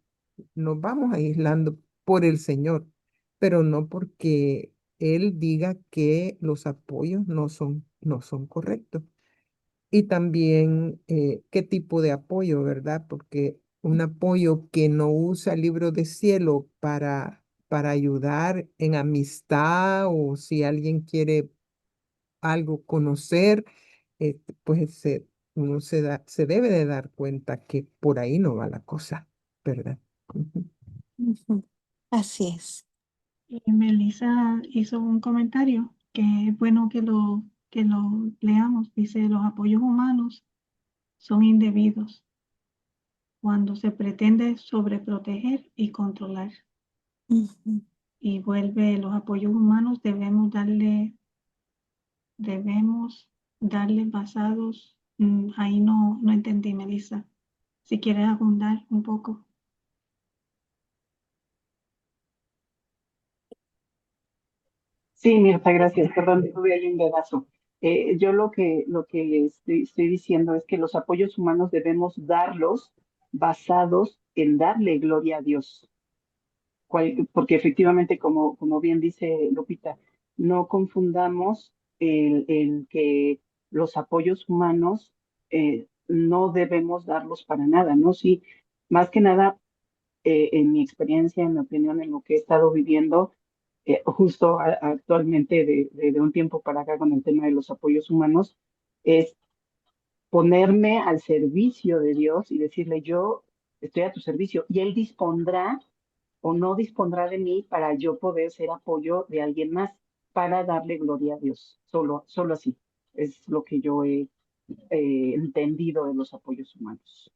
nos vamos aislando por el Señor, pero no porque Él diga que los apoyos no son correctos. Y también qué tipo de apoyo, ¿verdad? Porque un apoyo que no usa el libro de cielo para ayudar en amistad o si alguien quiere algo conocer, pues uno se debe de dar cuenta que por ahí no va la cosa, ¿verdad? Ujú. Ujú. Así es. Y Melissa hizo un comentario que es bueno que lo leamos. Dice, los apoyos humanos son indebidos cuando se pretende sobreproteger y controlar. Ujú. Y vuelve, los apoyos humanos debemos darle basados, ahí no entendí, Melissa. Si quieres abundar un poco. Sí, Mirta, gracias. Perdón, tuve ahí un dedazo. Yo lo que estoy diciendo es que los apoyos humanos debemos darlos basados en darle gloria a Dios. Porque efectivamente, como bien dice Lupita, no confundamos el que los apoyos humanos no debemos darlos para nada, ¿no? Sí, más que nada, en mi experiencia, en mi opinión, en lo que he estado viviendo, justo actualmente de un tiempo para acá con el tema de los apoyos humanos, es ponerme al servicio de Dios y decirle, yo estoy a tu servicio y Él dispondrá o no dispondrá de mí para yo poder ser apoyo de alguien más, para darle gloria a Dios. Solo así es lo que yo he entendido de los apoyos humanos.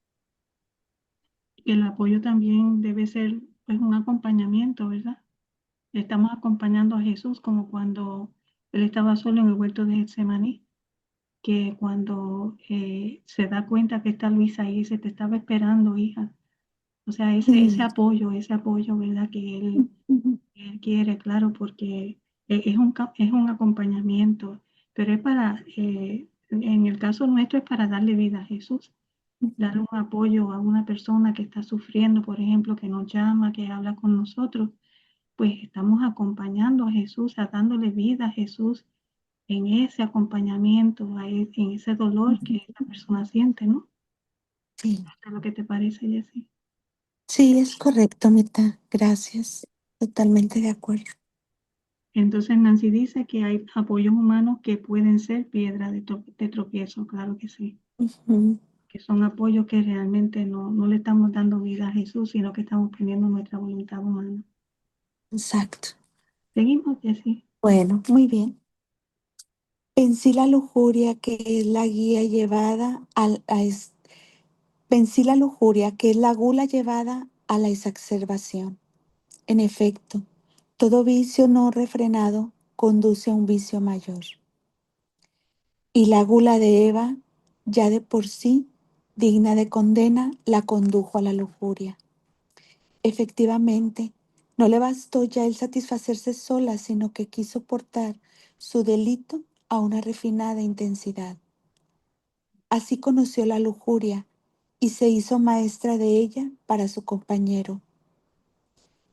El apoyo también debe ser pues un acompañamiento, ¿verdad? Estamos acompañando a Jesús como cuando él estaba solo en el huerto de Getsemaní, que cuando se da cuenta que está Luisa ahí, se te estaba esperando, hija. O sea, ese apoyo, ¿verdad? Ujú. Él quiere, claro, porque es un acompañamiento, pero es en el caso nuestro es para darle vida a Jesús, darle un apoyo a una persona que está sufriendo, por ejemplo, que nos llama, que habla con nosotros, pues estamos acompañando a Jesús, dándole vida a Jesús en ese acompañamiento, en ese dolor que la persona siente, ¿no? Sí, ¿Es lo que te parece, Jessie? sí, es correcto, Mita. Gracias. Totalmente de acuerdo. Entonces Nancy dice que hay apoyos humanos que pueden ser piedra de tropiezo, claro que sí, Ujú. que son apoyos que realmente no le estamos dando vida a Jesús, sino que estamos poniendo nuestra voluntad humana. Exacto. Seguimos, Jessie. Bueno, muy bien. Vencí la lujuria que es la guía llevada vencí la lujuria que es la gula llevada a la exacerbación. En efecto, todo vicio no refrenado conduce a un vicio mayor. Y la gula de Eva ya de por sí, digna de condena, la condujo a la lujuria. Efectivamente, no le bastó ya el satisfacerse sola, sino que quiso portar su delito a una refinada intensidad. Así conoció la lujuria y se hizo maestra de ella para su compañero.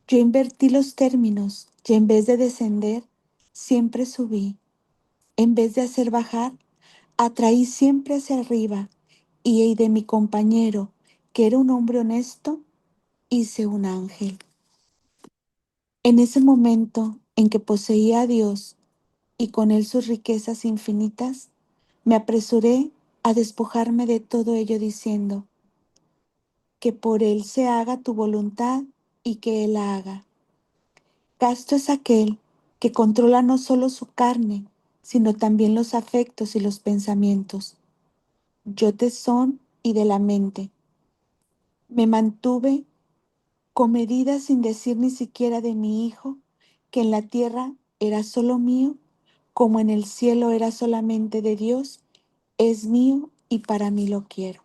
Yo invertí los términos y en vez de descender, siempre subí. En vez de hacer bajar, atraí siempre hacia arriba y de mi compañero, que era un hombre honesto, hice un ángel. En ese momento en que poseía a Dios y con él sus riquezas infinitas, me apresuré a despojarme de todo ello diciendo, que por él se haga tu voluntad y que él la haga. Casto es aquel que controla no solo su carne, sino también los afectos y los pensamientos. Yo te son y de la mente. Me mantuve comedida sin decir ni siquiera de mi hijo, que en la tierra era solo mío, como en el cielo era solamente de Dios, es mío y para mí lo quiero.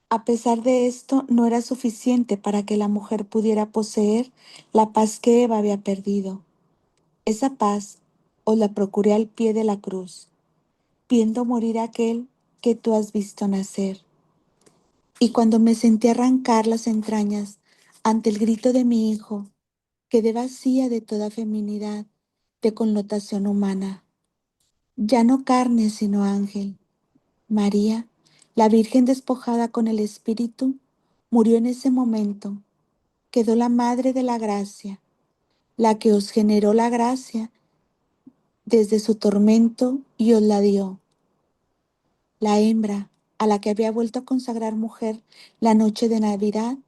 A pesar de esto, no era suficiente para que la mujer pudiera poseer la paz que Eva había perdido. Esa paz os la procuré al pie de la cruz, viendo morir aquel que tú has visto nacer. Y cuando me sentí arrancar las entrañas ante el grito de mi hijo, quedé vacía de toda feminidad, de connotación humana. Ya no carne, sino ángel. María, la Virgen despojada con el Espíritu, murió en ese momento. Quedó la Madre de la Gracia, la que os generó la gracia desde su tormento y os la dio. La hembra, a la que había vuelto a consagrar mujer la noche de Navidad,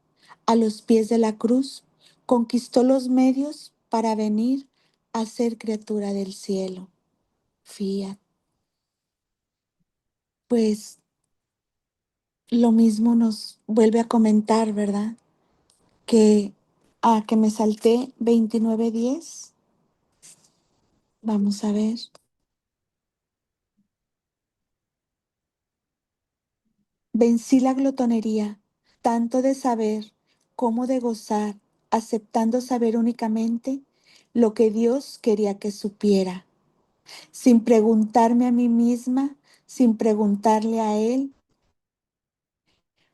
a los pies de la cruz, conquistó los medios para venir a ser criatura del cielo. Fiat. Pues lo mismo nos vuelve a comentar, ¿verdad? Que me salté 29:10. Vamos a ver. Vencí la glotonería, tanto de saber como de gozar, aceptando saber únicamente lo que Dios quería que supiera, sin preguntarme a mí misma, sin preguntarle a Él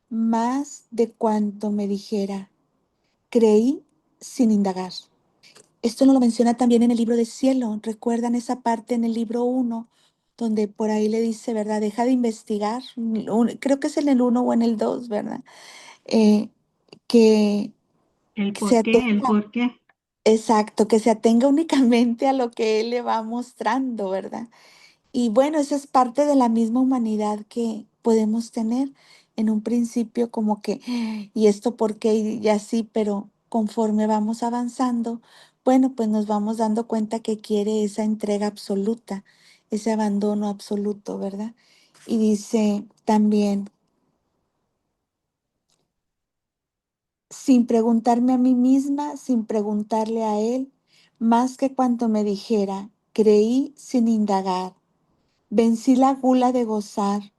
más de cuanto me dijera. Creí sin indagar. Esto nos lo menciona también en el libro de Cielo. ¿Recuerdan esa parte en el libro 1, donde por ahí le dice, ¿verdad? Deja de investigar. Creo que es en el 1 o en el 2, ¿verdad? Eh, que El se por qué, el atenga, por qué. exacto, que se atenga únicamente a lo que Él le va mostrando, ¿verdad? Y bueno, esa es parte de la misma humanidad que podemos tener en un principio como que, ¿y esto por qué? Y así, pero conforme vamos avanzando, bueno, pues nos vamos dando cuenta que quiere esa entrega absoluta, ese abandono absoluto, ¿verdad? Y dice también, sin preguntarme a mí misma, sin preguntarle a él, más que cuanto me dijera, creí sin indagar, vencí la gula de gozar,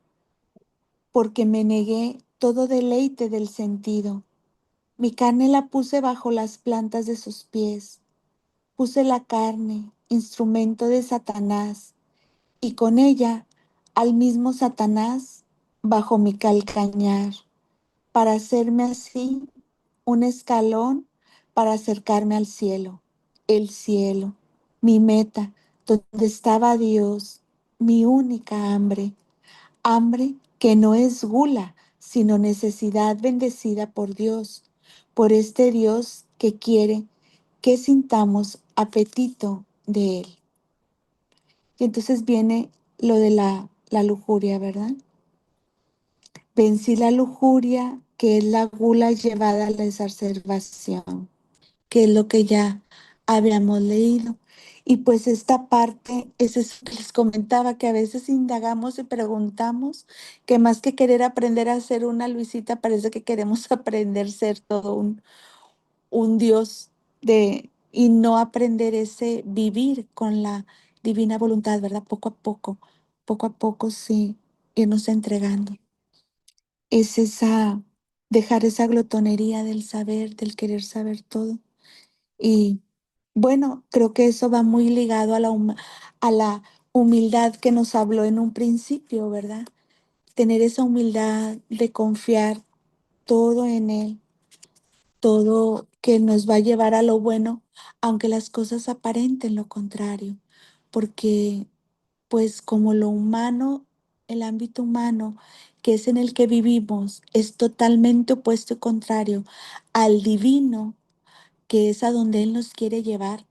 porque me negué todo deleite del sentido. Mi carne la puse bajo las plantas de sus pies, puse la carne, instrumento de Satanás, y con ella al mismo Satanás bajo mi calcañar, para hacerme así un escalón para acercarme al cielo. El cielo, mi meta, donde estaba Dios, mi única hambre, hambre que no es gula, sino necesidad bendecida por Dios, por este Dios que quiere que sintamos apetito de Él. Y entonces viene lo de la lujuria, ¿verdad? Vencí la lujuria, que es la gula llevada a la exacerbación, que es lo que ya habíamos leído. Y pues esta parte es eso que les comentaba, que a veces indagamos y preguntamos, que más que querer aprender a ser una Luisita, parece que queremos aprender a ser todo un Dios y no aprender ese vivir con la divina voluntad, ¿verdad? Poco a poco, sí. irnos entregando. Es dejar esa glotonería del saber, del querer saber todo. Y bueno, creo que eso va muy ligado a a la humildad que nos habló en un principio, ¿verdad? Tener esa humildad de confiar todo en Él, todo que nos va a llevar a lo bueno, aunque las cosas aparenten lo contrario, porque pues como lo humano, el ámbito humano, que es en el que vivimos, es totalmente opuesto y contrario al divino, que es a donde Él nos quiere llevar,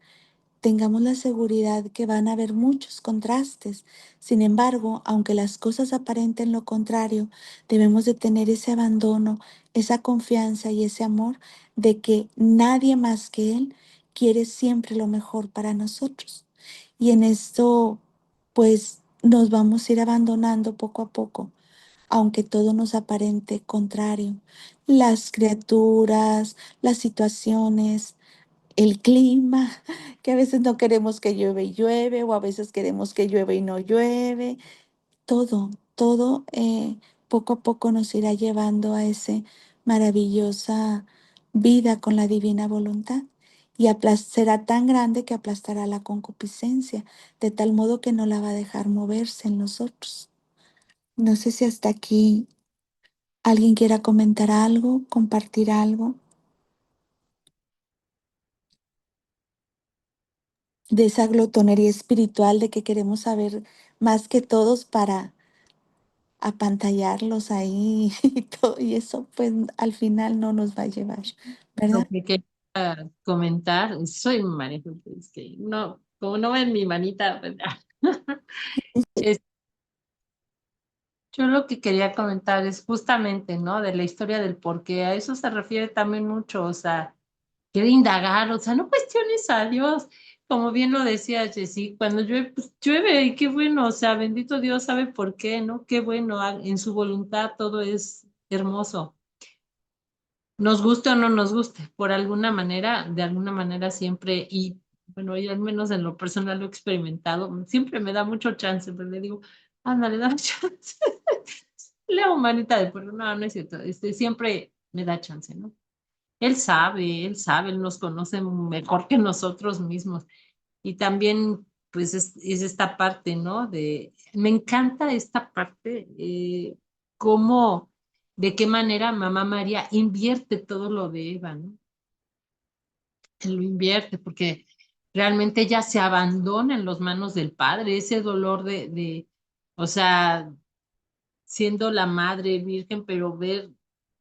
tengamos la seguridad que van a haber muchos contrastes. Sin embargo, aunque las cosas aparenten lo contrario, debemos de tener ese abandono, esa confianza y ese amor de que nadie más que Él quiere siempre lo mejor para nosotros. Y en esto, pues, nos vamos a ir abandonando poco a poco, aunque todo nos aparente contrario. Las criaturas, las situaciones, el clima, que a veces no queremos que llueve y llueve, o a veces queremos que llueve y no llueve. Todo poco a poco nos irá llevando a esa maravillosa vida con la divina voluntad. Y será tan grande que aplastará la concupiscencia, de tal modo que no la va a dejar moverse en nosotros. No sé si hasta aquí alguien quiera comentar algo, compartir algo de esa glotonería espiritual de que queremos saber más que todos para apantallarlos ahí y todo, y eso pues al final no nos va a llevar, Lo ¿verdad? que quería comentar, soy manejo, es que no, como no ven mi manita, pues, es- yo lo que quería comentar es justamente, ¿no? De la historia del por qué, a eso se refiere también mucho, o sea, quiere indagar, o sea, no cuestiones a Dios, como bien lo decía Jessy, cuando llueve, pues llueve y qué bueno, o sea, bendito Dios sabe por qué, ¿no? Qué bueno, en su voluntad todo es hermoso. Nos guste o no nos guste, por alguna manera, de alguna manera siempre, y bueno, yo al menos en lo personal lo he experimentado, siempre me da mucho chance, pero le digo, ándale, dame chance. Leo manita de pero no, no es cierto, siempre me da chance, ¿no? Él sabe, él nos conoce mejor que nosotros mismos. Y también, pues, es esta parte, ¿no? Me encanta esta parte, cómo, de qué manera Mamá María invierte todo lo de Eva, ¿no? Él lo invierte porque realmente ella se abandona en las manos del Padre, ese dolor o sea, siendo la madre virgen, pero ver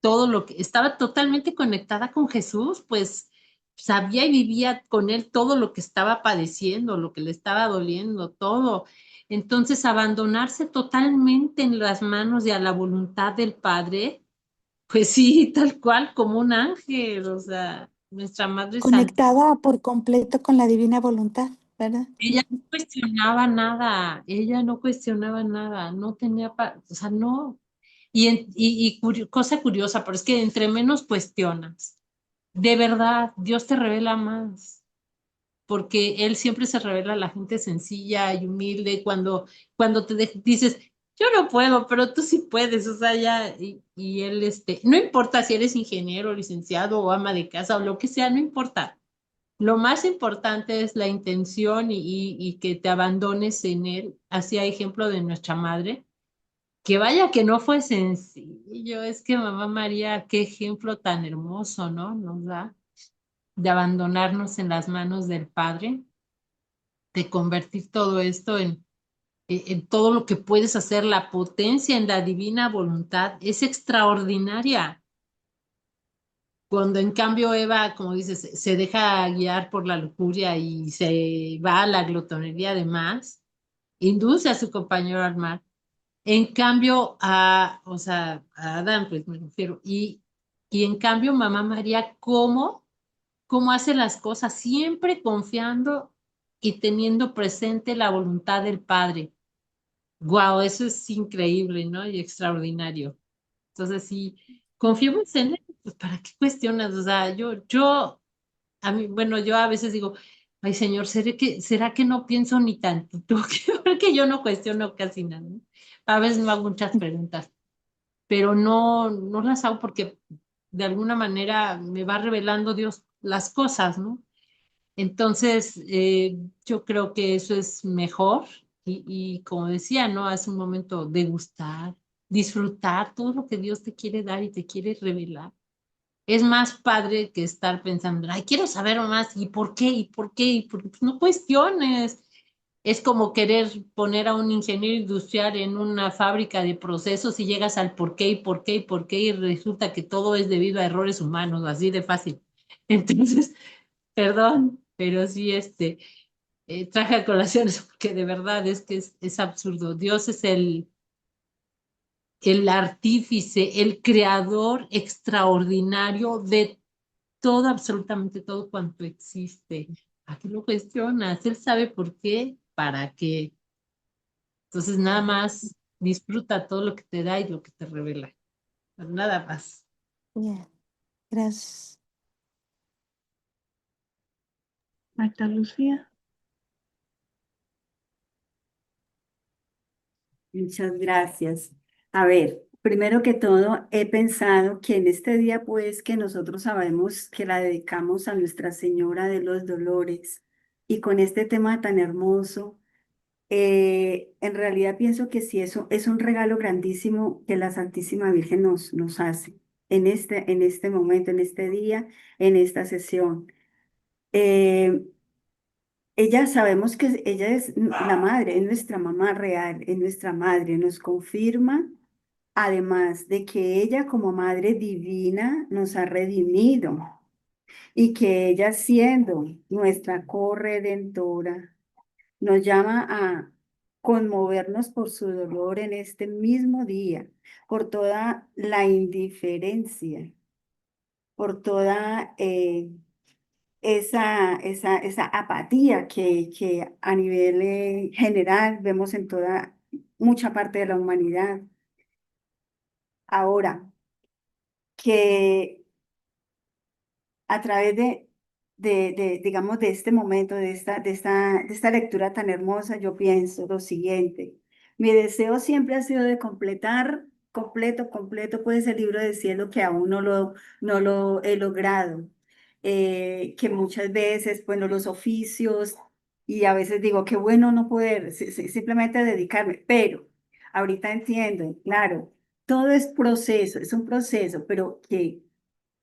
todo lo que estaba totalmente conectada con Jesús, pues sabía y vivía con él todo lo que estaba padeciendo, lo que le estaba doliendo, todo. Entonces, abandonarse totalmente en las manos y a la voluntad del Padre, pues sí, tal cual como un ángel, o sea, nuestra Madre Santa. Conectada por completo con la divina voluntad, ¿verdad? Ella no cuestionaba nada, ella no cuestionaba nada, no tenía, o sea, no. Cosa curiosa, pero es que entre menos cuestionas, de verdad, Dios te revela más, porque Él siempre se revela a la gente sencilla y humilde cuando dices, yo no puedo, pero tú sí puedes, o sea, ya, y Él, no importa si eres ingeniero, licenciado o ama de casa o lo que sea, no importa. Lo más importante es la intención y que te abandones en Él, hacía ejemplo de nuestra madre que vaya que no fue sencillo, es que Mamá María, qué ejemplo tan hermoso, ¿no? Nos da de abandonarnos en las manos del Padre, de convertir todo esto en todo lo que puedes hacer, la potencia en la divina voluntad es extraordinaria. Cuando en cambio Eva, como dices, se deja guiar por la lujuria y se va a la glotonería además, induce a su compañero al mal. En cambio, o sea, a Adán, pues me refiero, y en cambio, Mamá María, ¿cómo hace las cosas? Siempre confiando y teniendo presente la voluntad del Padre. Wow, eso es increíble, ¿no? Y extraordinario. Entonces, sí, confiemos en él, pues ¿para qué cuestionas? O sea, a mí, bueno, yo a veces digo, ay Señor, ¿será que no pienso ni tantito? Porque yo no cuestiono casi nada, ¿no? A veces me hago muchas preguntas, pero no las hago porque de alguna manera me va revelando Dios las cosas, ¿no? Entonces, yo creo que eso es mejor y como decía, ¿no? Hace un momento, degustar, disfrutar todo lo que Dios te quiere dar y te quiere revelar. Es más padre que estar pensando, ay, quiero saber más, ¿y por qué? ¿Y por qué? ¿Y por qué? Pues no cuestiones. Es como querer poner a un ingeniero industrial en una fábrica de procesos y llegas al por qué y por qué y por qué y resulta que todo es debido a errores humanos, así de fácil. Entonces, perdón, pero sí, traje a colación eso porque de verdad es que es absurdo. Dios es el artífice, el creador extraordinario de todo, absolutamente todo cuanto existe. ¿A qué lo cuestionas? Él sabe por qué, para qué. Entonces, nada más disfruta todo lo que te da y lo que te revela. Nada más. Bien, gracias. Marta Lucía. Muchas gracias. A ver, primero que todo, he pensado que en este día, pues, que nosotros sabemos que la dedicamos a Nuestra Señora de los Dolores y con este tema tan hermoso, en realidad pienso que sí, eso es un regalo grandísimo que la Santísima Virgen nos hace en este momento, en este día, en esta sesión. Eh, Ella sabemos que ella es la madre, es nuestra mamá real, es nuestra madre, nos confirma, además de que ella como madre divina nos ha redimido y que ella siendo nuestra corredentora, nos llama a conmovernos por su dolor en este mismo día, por toda la indiferencia, por toda esa apatía que a nivel general vemos en toda mucha parte de la humanidad. Ahora, que a través digamos, de este momento, de esta lectura tan hermosa, yo pienso lo siguiente. Mi deseo siempre ha sido de completar, completo, pues el libro del cielo que aún no lo he logrado. Que muchas veces, bueno, los oficios, y a veces digo, qué bueno no poder simplemente dedicarme, pero ahorita entiendo, claro, todo es proceso, es un proceso, pero que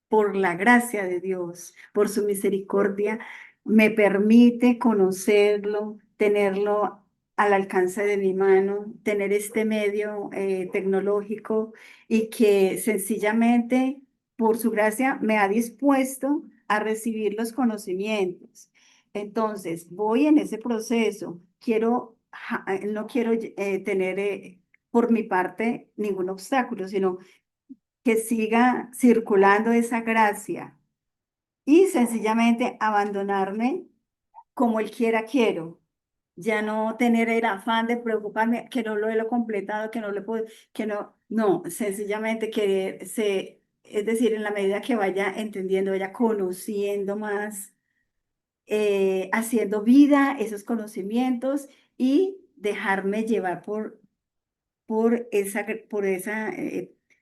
por la gracia de Dios, por su misericordia, me permite conocerlo, tenerlo al alcance de mi mano, tener este medio tecnológico y que sencillamente, por su gracia, me ha dispuesto a recibir los conocimientos. Entonces, voy en ese proceso. No quiero tener por mi parte ningún obstáculo, sino que siga circulando esa gracia y sencillamente abandonarme como él quiera quiero. Ya no tener el afán de preocuparme que no lo he completado, que no le puedo, que no, sencillamente es decir, en la medida que vaya entendiendo, vaya conociendo más, haciendo vida esos conocimientos y dejarme llevar por esa,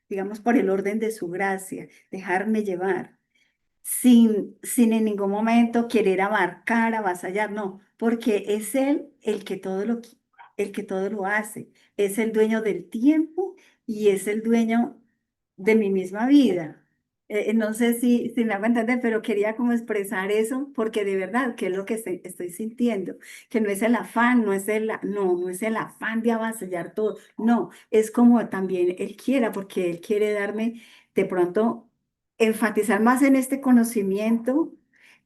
digamos, por el orden de su gracia, dejarme llevar, sin en ningún momento querer abarcar, avasallar, no, porque es Él el que todo lo hace, es el dueño del tiempo y es el dueño de mi misma vida. No sé si me hago entender, pero quería como expresar eso, porque de verdad, que es lo que estoy sintiendo, que no es el afán, no es el afán de avasallar todo, no, es como también Él quiera, porque Él quiere darme de pronto enfatizar más en este conocimiento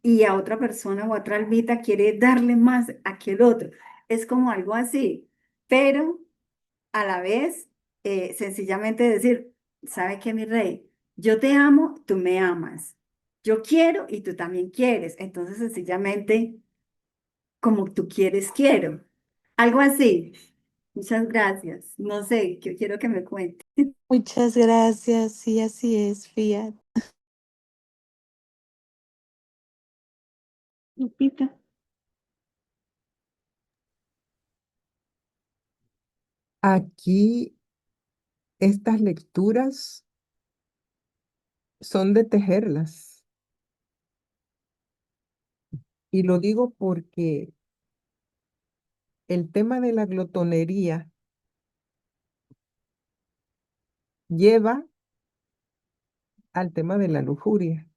y a otra persona o a otra almita quiere darle más a aquel otro. Es como algo así, pero a la vez, sencillamente decir, ¿sabe qué, mi rey? Yo te amo, tú me amas. Yo quiero y tú también quieres. Entonces, sencillamente, como tú quieres, quiero. Algo así. Muchas gracias. No sé, yo quiero que me cuente. Muchas gracias. Sí, así es, Fiat. Lupita. Aquí estas lecturas son de tejerlas. Y lo digo porque el tema de la glotonería lleva al tema de la lujuria.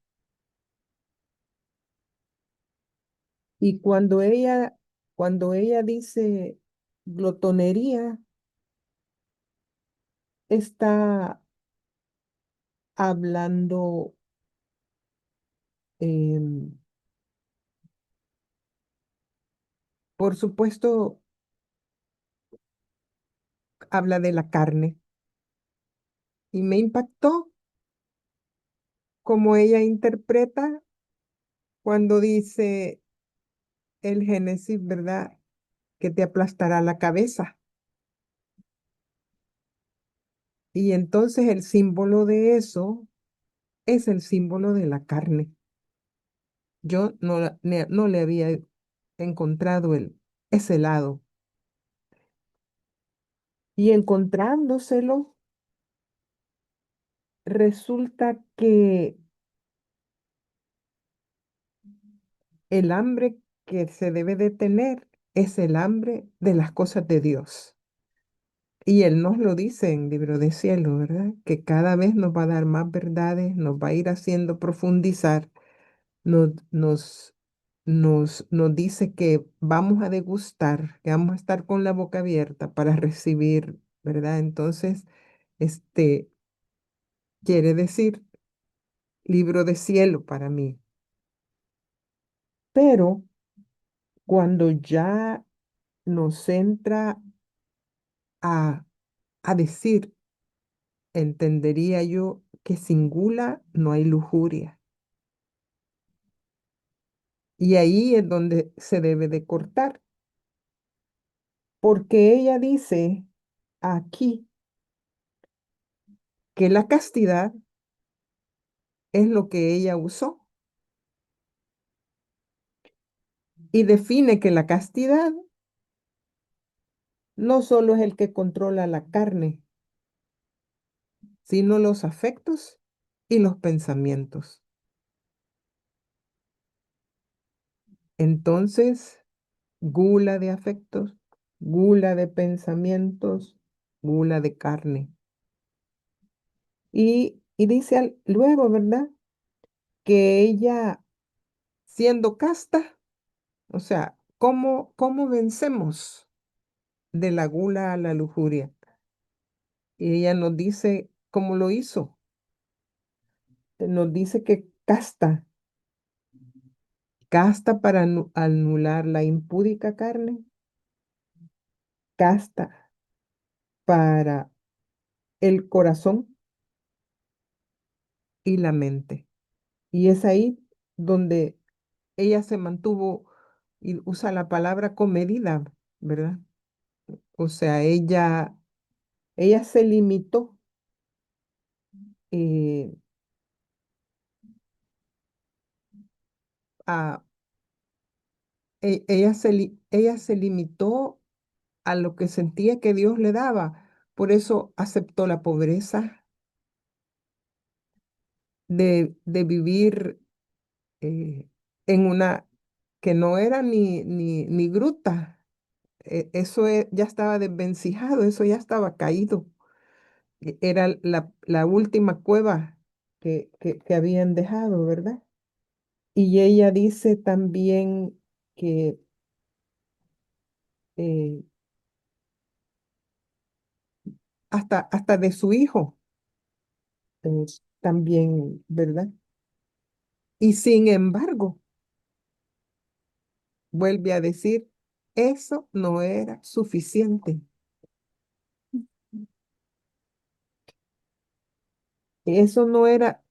Y cuando ella dice glotonería, está hablando, em, por supuesto, habla de la carne. Y me impactó cómo ella interpreta cuando dice el Génesis, ¿verdad? Que te aplastará la cabeza. Y entonces el símbolo de eso es el símbolo de la carne. Yo no le había encontrado ese lado. Y encontrándoselo, resulta que el hambre que se debe de tener es el hambre de las cosas de Dios. Y Él nos lo dice en Libro de Cielo, ¿verdad? Que cada vez nos va a dar más verdades, nos va a ir haciendo profundizar, nos, nos, nos dice que vamos a degustar, que vamos a estar con la boca abierta para recibir, ¿verdad? Entonces, este quiere decir Libro de Cielo para mí. Pero cuando ya nos entra a, a decir, entendería yo que sin gula no hay lujuria. Y ahí es donde se debe de cortar, porque ella dice aquí que la castidad es lo que ella usó y define que la castidad no solo es el que controla la carne, sino los afectos y los pensamientos. Entonces, gula de afectos, gula de pensamientos, gula de carne. Y dice luego, ¿verdad? Que ella, siendo casta, o sea, ¿cómo vencemos de la gula a la lujuria? Y ella nos dice cómo lo hizo. Nos dice que casta para anular la impúdica carne, casta para el corazón y la mente. Y es ahí donde ella se mantuvo y usa la palabra comedida, ¿verdad? O sea, ella se limitó, eh, a, ella se limitó a lo que sentía que Dios le daba. Por eso aceptó la pobreza de vivir, en una que no era ni gruta. Eso ya estaba desvencijado, eso ya estaba caído. Era la última cueva que habían dejado, ¿verdad? Y ella dice también que, eh, hasta de su hijo, también, ¿verdad? Y sin embargo, vuelve a decir, eso no era suficiente. Eso no era,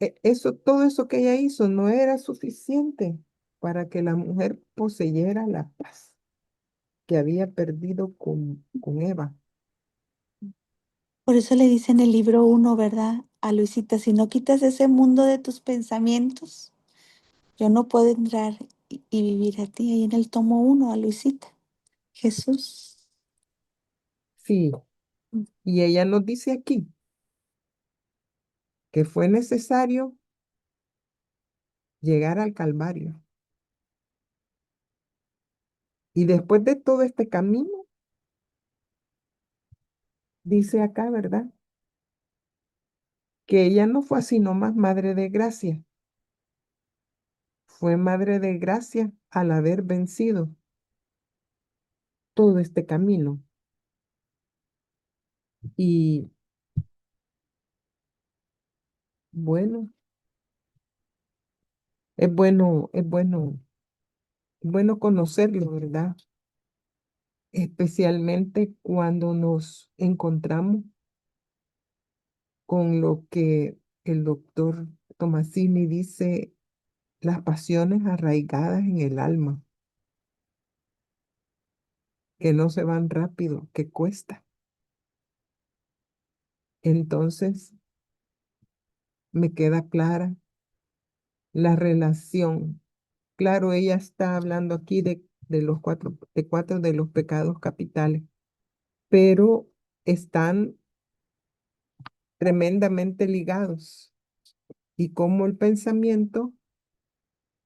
todo eso que ella hizo no era suficiente para que la mujer poseyera la paz que había perdido con Eva. Por eso le dice en el libro uno, ¿verdad? A Luisita, si no quitas ese mundo de tus pensamientos, yo no puedo entrar y vivir a ti. Ahí en el tomo uno, a Luisita. Jesús. Sí, Y ella nos dice aquí que fue necesario llegar al Calvario. Y después de todo este camino, dice acá, ¿verdad? Que ella no fue así nomás madre de gracia. Fue madre de gracia al haber vencido todo este camino. Y bueno, es bueno conocerlo, ¿verdad? Especialmente cuando nos encontramos con lo que el doctor Tomasini dice, las pasiones arraigadas en el alma, que no se van rápido, que cuesta. Entonces, me queda clara la relación. Claro, ella está hablando aquí de los cuatro de los pecados capitales, pero están tremendamente ligados. Y como el pensamiento,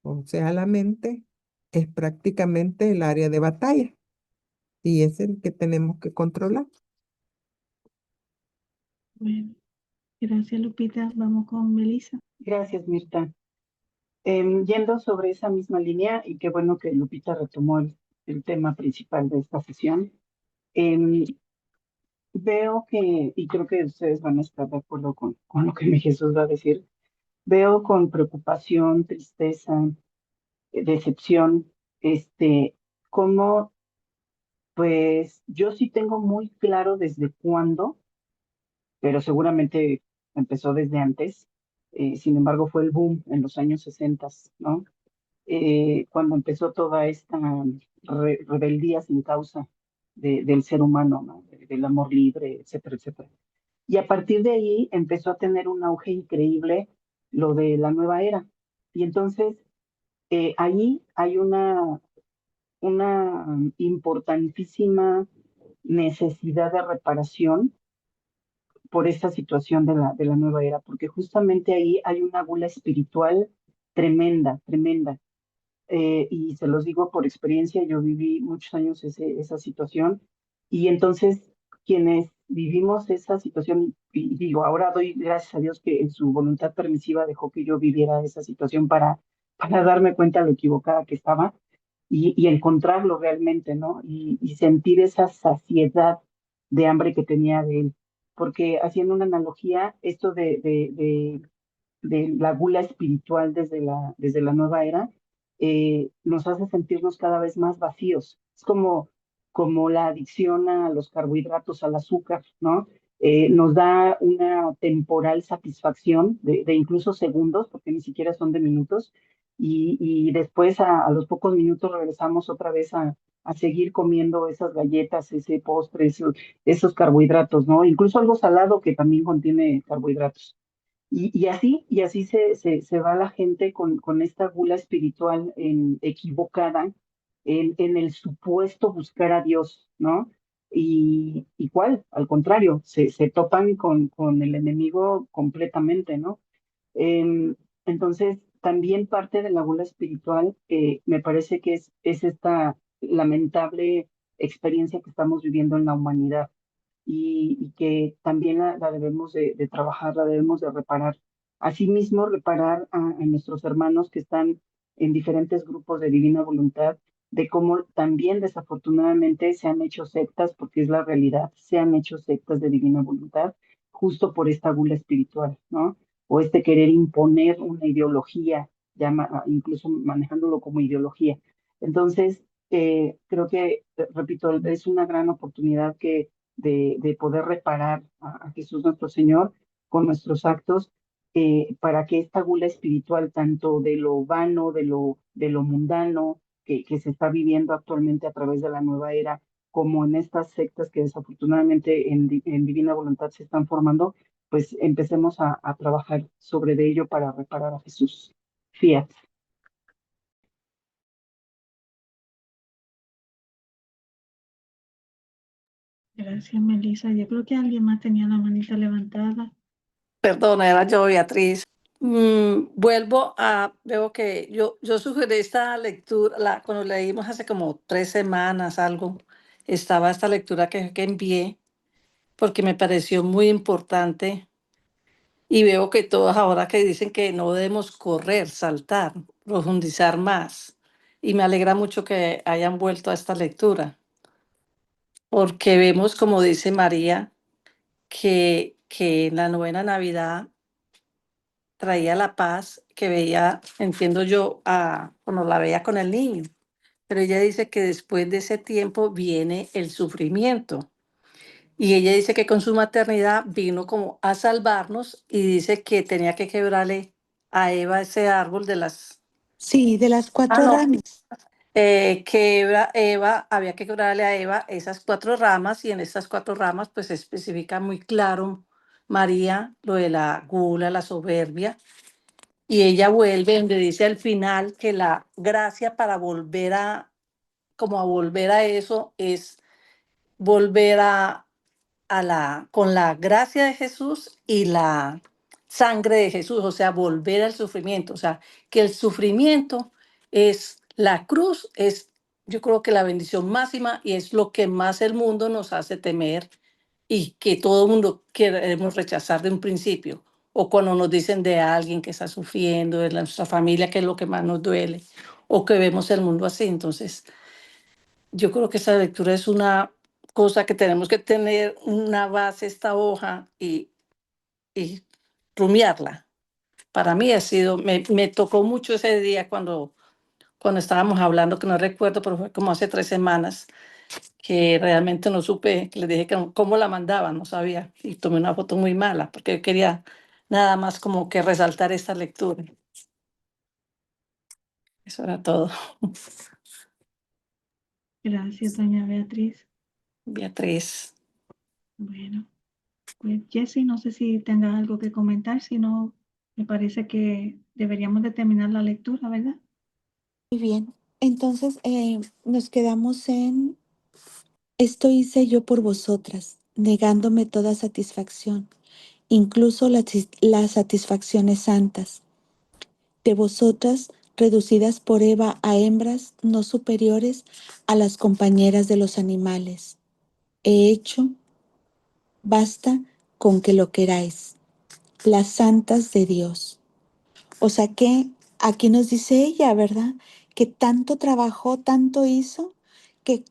o sea, la mente, es prácticamente el área de batalla y es el que tenemos que controlar. Bueno, gracias Lupita. Vamos con Melissa. Gracias, Mirta. Yendo sobre esa misma línea, y qué bueno que Lupita retomó el tema principal de esta sesión, em, veo que, y creo que ustedes van a estar de acuerdo con lo que mi Jesús va a decir, veo con preocupación, tristeza, decepción, cómo, pues yo sí tengo muy claro desde cuándo, pero seguramente empezó desde antes. Sin embargo, fue el boom en los años 60, ¿no? Cuando empezó toda esta rebeldía sin causa del ser humano, ¿no? Del amor libre, etcétera, etcétera. Y a partir de ahí empezó a tener un auge increíble lo de la nueva era. Y entonces ahí hay una importantísima necesidad de reparación por esta situación de la nueva era, porque justamente ahí hay una gula espiritual tremenda, tremenda. Y se los digo por experiencia, yo viví muchos años esa situación, y entonces quienes vivimos esa situación, y digo, ahora doy gracias a Dios que en su voluntad permisiva dejó que yo viviera esa situación para darme cuenta de lo equivocada que estaba y encontrarlo realmente, ¿no? Y sentir esa saciedad de hambre que tenía de él. Porque haciendo una analogía, esto de la gula espiritual desde la nueva era, nos hace sentirnos cada vez más vacíos. Es como la adicción a los carbohidratos, al azúcar, ¿no? Nos da una temporal satisfacción de incluso segundos, porque ni siquiera son de minutos, y después a los pocos minutos regresamos otra vez a seguir comiendo esas galletas, ese postre, esos carbohidratos, ¿no? Incluso algo salado que también contiene carbohidratos. Y así se va la gente con esta gula espiritual equivocada en el supuesto buscar a Dios, ¿no? Y cuál, al contrario, se topan con el enemigo completamente, ¿no? Entonces, también parte de la gula espiritual me parece que es esta lamentable experiencia que estamos viviendo en la humanidad y que también la debemos de trabajar, la debemos de reparar. Asimismo, reparar a nuestros hermanos que están en diferentes grupos de divina voluntad, de cómo también desafortunadamente se han hecho sectas, porque es la realidad, se han hecho sectas de divina voluntad, justo por esta gula espiritual, ¿no? O este querer imponer una ideología, incluso manejándolo como ideología. Entonces, creo que, repito, es una gran oportunidad de poder reparar a Jesús nuestro Señor con nuestros actos, para que esta gula espiritual, tanto de lo vano, de lo mundano, que se está viviendo actualmente a través de la nueva era, como en estas sectas que desafortunadamente en divina voluntad se están formando, pues empecemos a trabajar sobre de ello para reparar a Jesús. Fiat. Gracias, Melissa. Yo creo que alguien más tenía la manita levantada. Perdona, era yo, Beatriz. Veo que yo sugerí esta lectura, cuando leímos hace como 3 semanas, algo, estaba esta lectura que envié, porque me pareció muy importante y veo que todos ahora que dicen que no debemos correr, saltar, profundizar más. Y me alegra mucho que hayan vuelto a esta lectura, porque vemos, como dice María, que en la novena Navidad traía la paz que veía, entiendo yo, cuando la veía con el niño. Pero ella dice que después de ese tiempo viene el sufrimiento. Y ella dice que con su maternidad vino como a salvarnos y dice que tenía que quebrarle a Eva ese árbol de las... Sí, de las Ah, 4 no. ramas. Había que quebrarle a Eva esas 4 ramas y en estas 4 ramas pues especifica muy claro María lo de la gula, la soberbia. Y ella vuelve, donde dice al final que la gracia para como a volver a eso, es volver con la gracia de Jesús y la sangre de Jesús, o sea, volver al sufrimiento, o sea, que el sufrimiento es la cruz, yo creo que la bendición máxima y es lo que más el mundo nos hace temer y que todo el mundo queremos rechazar de un principio. O cuando nos dicen de alguien que está sufriendo, de nuestra familia, que es lo que más nos duele, o que vemos el mundo así. Entonces, yo creo que esa lectura es una cosa que tenemos que tener una base, esta hoja, y rumiarla. Para mí me tocó mucho ese día cuando estábamos hablando, que no recuerdo, pero fue como hace 3 semanas, que realmente no supe, que les dije que cómo la mandaban, no sabía, y tomé una foto muy mala, porque yo quería nada más como que resaltar esta lectura. Eso era todo. Gracias, doña Beatriz. Beatriz. Bueno, pues Jessy, no sé si tengas algo que comentar, si no, me parece que deberíamos de terminar la lectura, ¿verdad? Muy bien. Entonces, nos quedamos en esto hice yo por vosotras, negándome toda satisfacción, incluso las satisfacciones santas, de vosotras reducidas por Eva a hembras no superiores a las compañeras de los animales. He hecho, basta con que lo queráis, las santas de Dios. O sea que aquí nos dice ella, ¿verdad? Que tanto trabajó, tanto hizo, que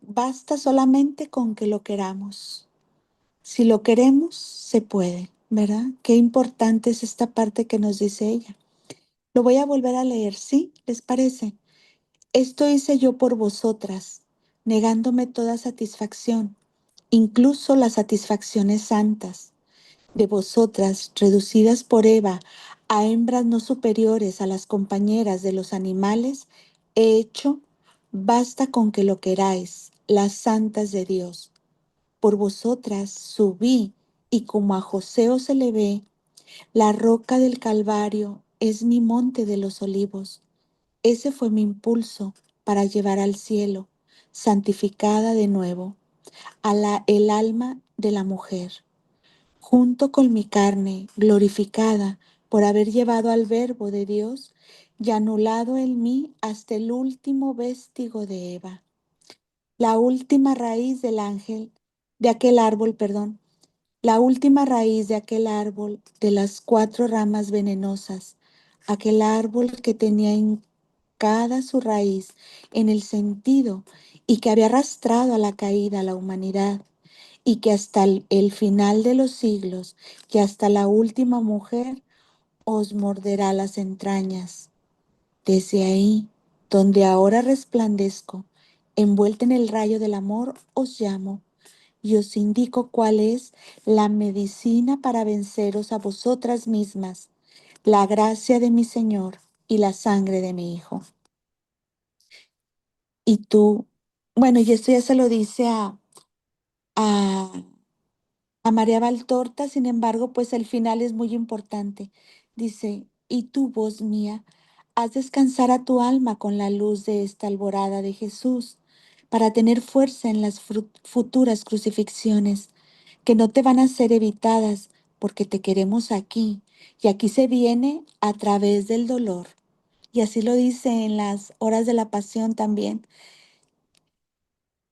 basta solamente con que lo queramos. Si lo queremos, se puede, ¿verdad? Qué importante es esta parte que nos dice ella. Lo voy a volver a leer, ¿sí? ¿Les parece? Esto hice yo por vosotras, negándome toda satisfacción, incluso las satisfacciones santas, de vosotras, reducidas por Eva a hembras no superiores a las compañeras de los animales, he hecho, basta con que lo queráis, las santas de Dios. Por vosotras subí, y como a José os elevé, la roca del Calvario es mi monte de los olivos. Ese fue mi impulso para llevar al cielo, santificada de nuevo, el alma de la mujer, junto con mi carne glorificada por haber llevado al Verbo de Dios y anulado en mí hasta el último vestigo de Eva, la última raíz del ángel, de aquel árbol, perdón, la última raíz de aquel árbol de las 4 ramas venenosas, aquel árbol que tenía hincada su raíz en el sentido y que había arrastrado a la caída a la humanidad y que hasta el final de los siglos, que hasta la última mujer os morderá las entrañas. Desde ahí, donde ahora resplandezco, envuelta en el rayo del amor, os llamo y os indico cuál es la medicina para venceros a vosotras mismas, la gracia de mi Señor y la sangre de mi Hijo. Y tú, bueno, y esto ya se lo dice a, a María Valtorta, sin embargo, pues el final es muy importante. Dice, y tú, voz mía, haz descansar a tu alma con la luz de esta alborada de Jesús, para tener fuerza en las futuras crucifixiones, que no te van a ser evitadas porque te queremos aquí. Y aquí se viene a través del dolor. Y así lo dice en las horas de la pasión también,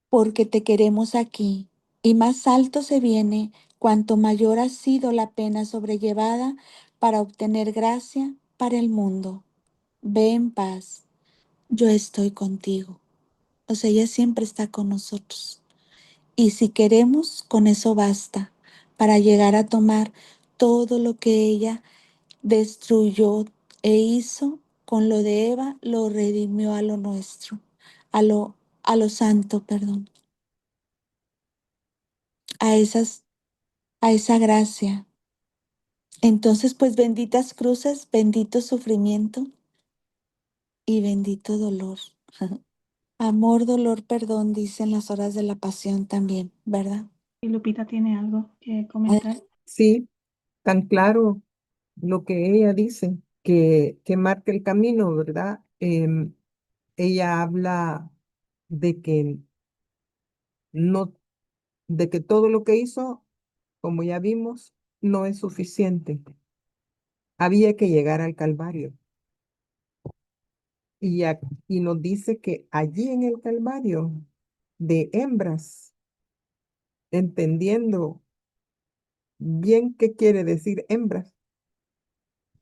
porque te queremos aquí. Y más alto se viene cuanto mayor ha sido la pena sobrellevada para obtener gracia para el mundo. Ve en paz, yo estoy contigo. O sea, ella siempre está con nosotros. Y si queremos, con eso basta para llegar a tomar todo lo que ella destruyó e hizo con lo de Eva, lo redimió a lo nuestro, a lo santo, perdón, a esas, a esa gracia. Entonces, pues benditas cruces, bendito sufrimiento y bendito dolor. Amor, dolor, perdón, dicen las horas de la pasión también, ¿verdad? Y Lupita tiene algo que comentar. Sí, tan claro lo que ella dice, que marca el camino, ¿verdad? Ella habla de que no, de que todo lo que hizo, como ya vimos, no es suficiente. Había que llegar al Calvario. Y nos dice que allí en el Calvario, de hembras, entendiendo bien qué quiere decir hembras,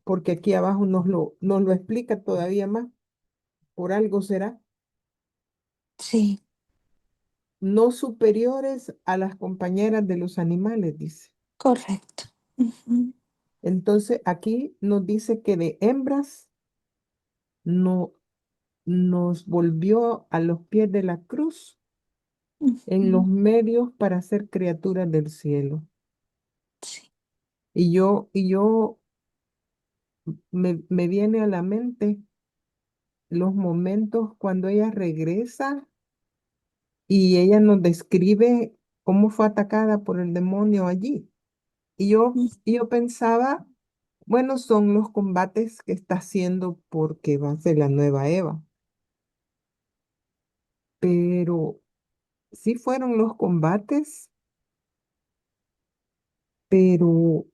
porque aquí abajo nos lo explica todavía más, por algo será, Sí, no superiores a las compañeras de los animales, dice. correcto. Ujú, Entonces aquí nos dice que de hembras no, nos volvió a los pies de la cruz en los ujú. medios para ser criaturas del cielo. Sí, Y yo me viene a la mente los momentos cuando ella regresa y ella nos describe cómo fue atacada por el demonio allí. Y yo pensaba, bueno, son los combates que está haciendo porque va a ser la nueva Eva, pero sí fueron los combates, pero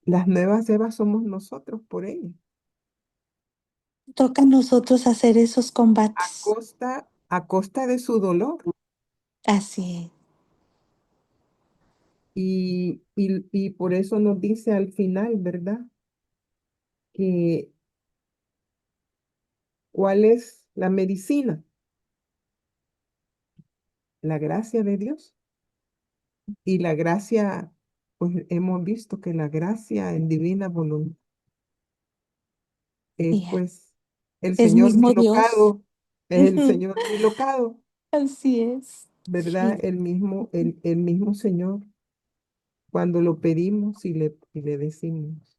las nuevas Evas somos nosotros por ella, toca a nosotros hacer esos combates. a costa de su dolor. Así Y por eso nos dice al final, ¿verdad? Que cuál es la medicina, la gracia de Dios. Y la gracia, pues hemos visto que la gracia en divina voluntad es es. pues el Es Señor mismo Dios. bilocado, es el Señor bilocado, Así es. ¿verdad? Sí. El mismo Señor, cuando lo pedimos y le decimos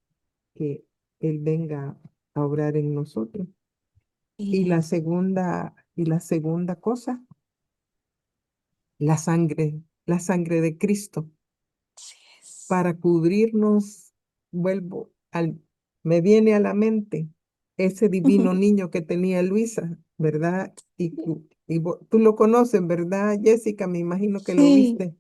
que Él venga a obrar en nosotros. Y la segunda cosa, la sangre de Cristo Así es. para cubrirnos, me viene a la mente ese divino niño que tenía Luisa, ¿verdad? Tú lo conoces, ¿verdad, Jessica? Me imagino que lo Sí, viste,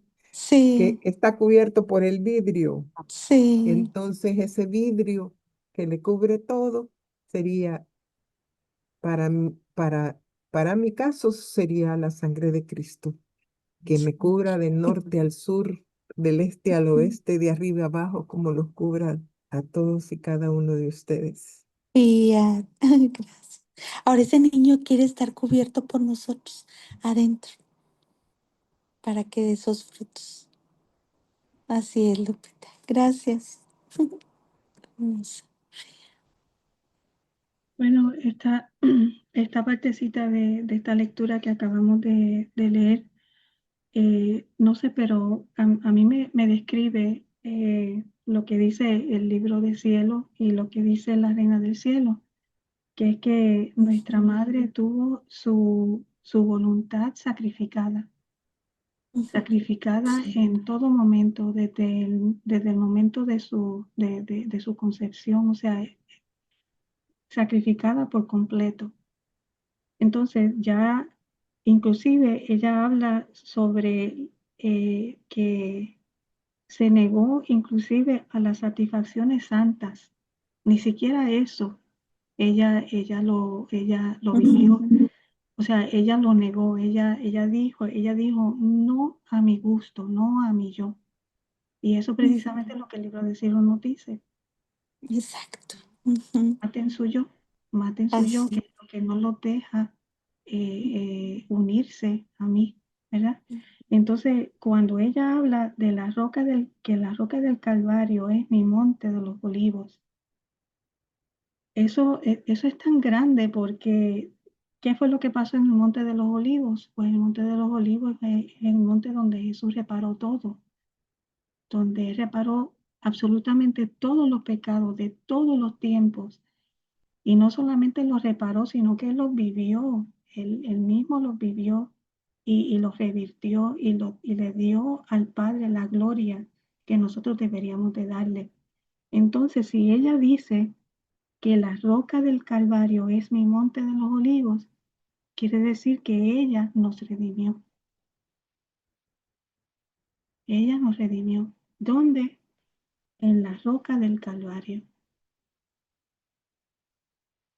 que sí, está cubierto por el vidrio. sí, Entonces ese vidrio que le cubre todo sería, para, para mi caso, sería la sangre de Cristo, que me cubra del norte al sur, del este al oeste, de arriba a abajo, como los cubra a todos y cada uno de ustedes. y gracias. Ahora ese niño quiere estar cubierto por nosotros adentro para que dé esos frutos. Así es, Lupita. Gracias. Hermosa. Bueno, esta partecita de esta lectura que acabamos de leer, no sé, pero a mí me describe lo que dice el libro del cielo y lo que dice la reina del cielo, que es que nuestra madre tuvo su voluntad sacrificada, sacrificada en todo momento, desde el momento de su concepción, o sea, sacrificada por completo. Entonces ya inclusive ella habla sobre que se negó inclusive a las satisfacciones santas. Ni siquiera eso ella lo vivió. O sea, ella lo negó, ella dijo, no a mi gusto, no a mi yo. Y eso precisamente es lo que el libro de Cielo nos dice. Exacto. Ujú. Maten su yo, que Así. es lo que no los deja unirse a mí, ¿verdad? Entonces, cuando ella habla de que la roca del Calvario es mi monte de los olivos, eso es tan grande porque, ¿qué fue lo que pasó en el monte de los olivos? Pues el monte de los olivos es el monte donde Jesús reparó todo, donde Él reparó absolutamente todos los pecados de todos los tiempos. Y no solamente los reparó, sino que Él los vivió, Él mismo los vivió y los revirtió y le dio al Padre la gloria que nosotros deberíamos de darle. Entonces, si ella dice que la roca del Calvario es mi monte de los olivos, quiere decir que ella nos redimió. Ella nos redimió. ¿Dónde? En la roca del Calvario.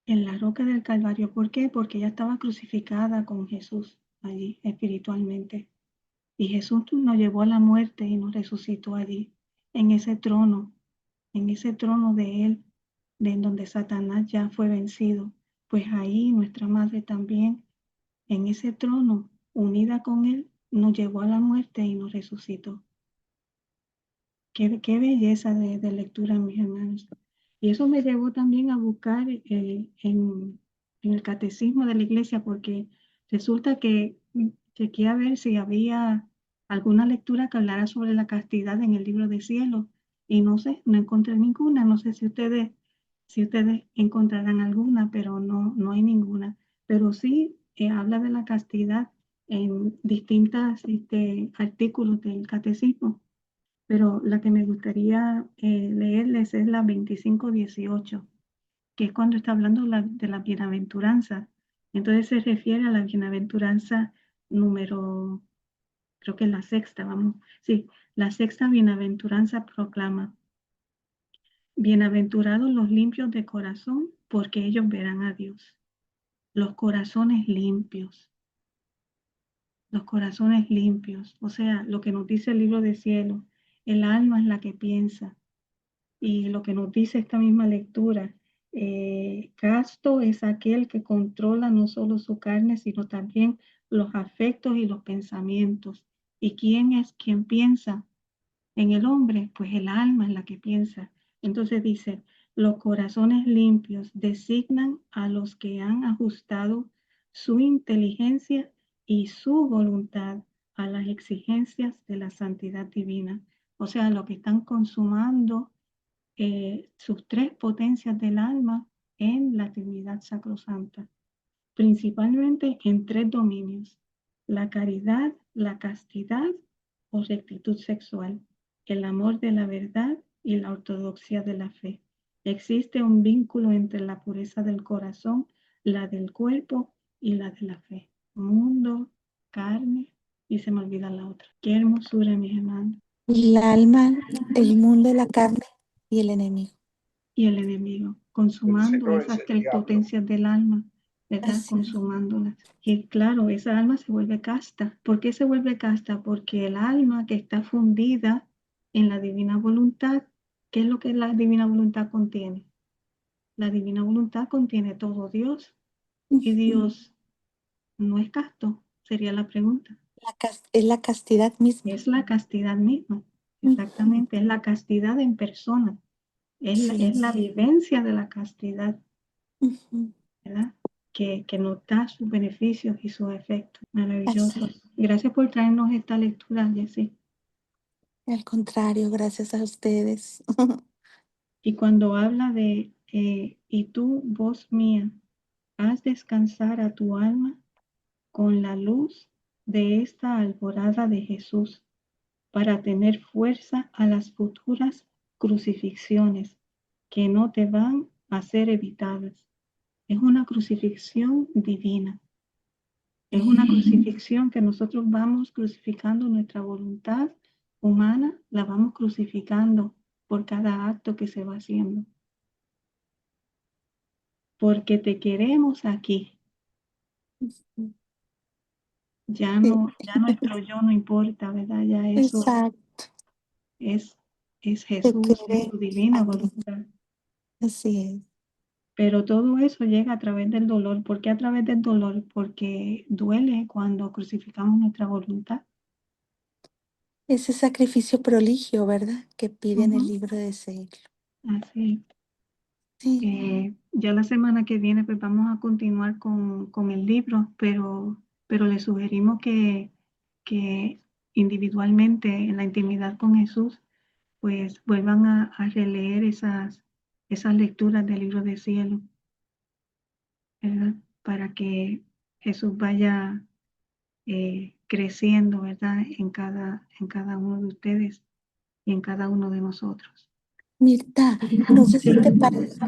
En la roca del Calvario. ¿Por qué? Porque ella estaba crucificada con Jesús allí espiritualmente. Y Jesús nos llevó a la muerte y nos resucitó allí, en ese trono de Él, de en donde Satanás ya fue vencido. Pues ahí nuestra madre también, en ese trono, unida con Él, nos llevó a la muerte y nos resucitó. Qué belleza de lectura, mis hermanos. Y eso me llevó también a buscar en el catecismo de la iglesia, porque resulta que chequeé a ver si había alguna lectura que hablara sobre la castidad en el libro de cielo. Y no sé, no encontré ninguna. No sé si ustedes encontrarán alguna, pero no hay ninguna. Pero sí habla de la castidad en distintos artículos del catecismo, pero la que me gustaría leerles es la 25:18, que es cuando está hablando de la bienaventuranza. Entonces se refiere a la bienaventuranza número, creo que es la sexta, vamos, sí, la sexta bienaventuranza proclama: bienaventurados los limpios de corazón, porque ellos verán a Dios. Los corazones limpios, los corazones limpios, o sea, lo que nos dice el libro de cielo, el alma es la que piensa. Y lo que nos dice esta misma lectura, casto es aquel que controla no solo su carne, sino también los afectos y los pensamientos. ¿Y quién es quien piensa en el hombre? Pues el alma es la que piensa. Entonces dice, los corazones limpios designan a los que han ajustado su inteligencia y su voluntad a las exigencias de la santidad divina. O sea, lo que están consumando sus tres potencias del alma en la Trinidad Sacrosanta, principalmente en tres dominios: la caridad, la castidad o rectitud sexual, el amor de la verdad y la ortodoxia de la fe. Existe un vínculo entre la pureza del corazón, la del cuerpo y la de la fe. Mundo, carne, y se me olvida la otra. Qué hermosura, mis hermanos. El alma, el mundo, la carne y el enemigo. Y el enemigo, El consumando celo es esas el tres diablo. potencias del alma, ¿verdad? Así. Consumándolas. Y claro, esa alma se vuelve casta. ¿Por qué se vuelve casta? Porque el alma que está fundida en la divina voluntad, ¿qué es lo que la divina voluntad contiene? La divina voluntad contiene todo Dios, y Ujú. Dios no es casto, sería la pregunta. Es la castidad misma. Es la castidad misma, Ujú. exactamente, es la castidad en persona, Sí es la es. vivencia de la castidad, Ujú. ¿verdad? Que nos da sus beneficios y sus efectos Así. maravillosos. Gracias por traernos esta lectura, Jessie. Al contrario, gracias a ustedes. Y cuando habla de, y tú, voz mía, haz descansar a tu alma con la luz de esta alborada de Jesús, para tener fuerza a las futuras crucifixiones que no te van a ser evitadas. Es una crucifixión divina. Es una crucifixión que nosotros vamos crucificando nuestra voluntad humana, la vamos crucificando por cada acto que se va haciendo. Porque te queremos aquí. Ya Sí, no, ya nuestro yo no importa, ¿verdad? Ya eso exacto. es Te Jesús, es su queremos divina aquí. voluntad. Así es. Pero todo eso llega a través del dolor. ¿Por qué a través del dolor? Porque duele cuando crucificamos nuestra voluntad. Ese sacrificio proligio, ¿verdad? Que pide en el Ujú. libro de Ezequiel. Así. Sí, Ya la semana que viene pues vamos a continuar con el libro, pero le sugerimos que individualmente en la intimidad con Jesús pues vuelvan a releer esas lecturas del libro de cielo, ¿verdad? Para que Jesús vaya creciendo, ¿verdad? En cada uno de ustedes y en cada uno de nosotros. Mirta, no sé si Sí, te parece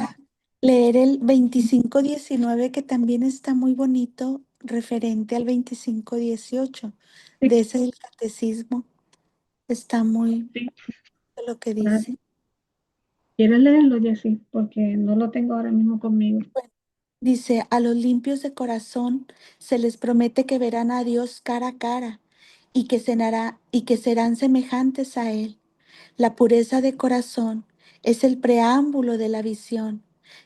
leer el 25:19, que también está muy bonito, referente al 25:18 sí, de ese del catecismo. Está muy sí. lo que Ah, dice. ¿quieres leerlo, Jessy? Porque no lo tengo ahora mismo conmigo. Dice, a los limpios de corazón se les promete que verán a Dios cara a cara y que serán semejantes a Él. La pureza de corazón es el preámbulo de la visión.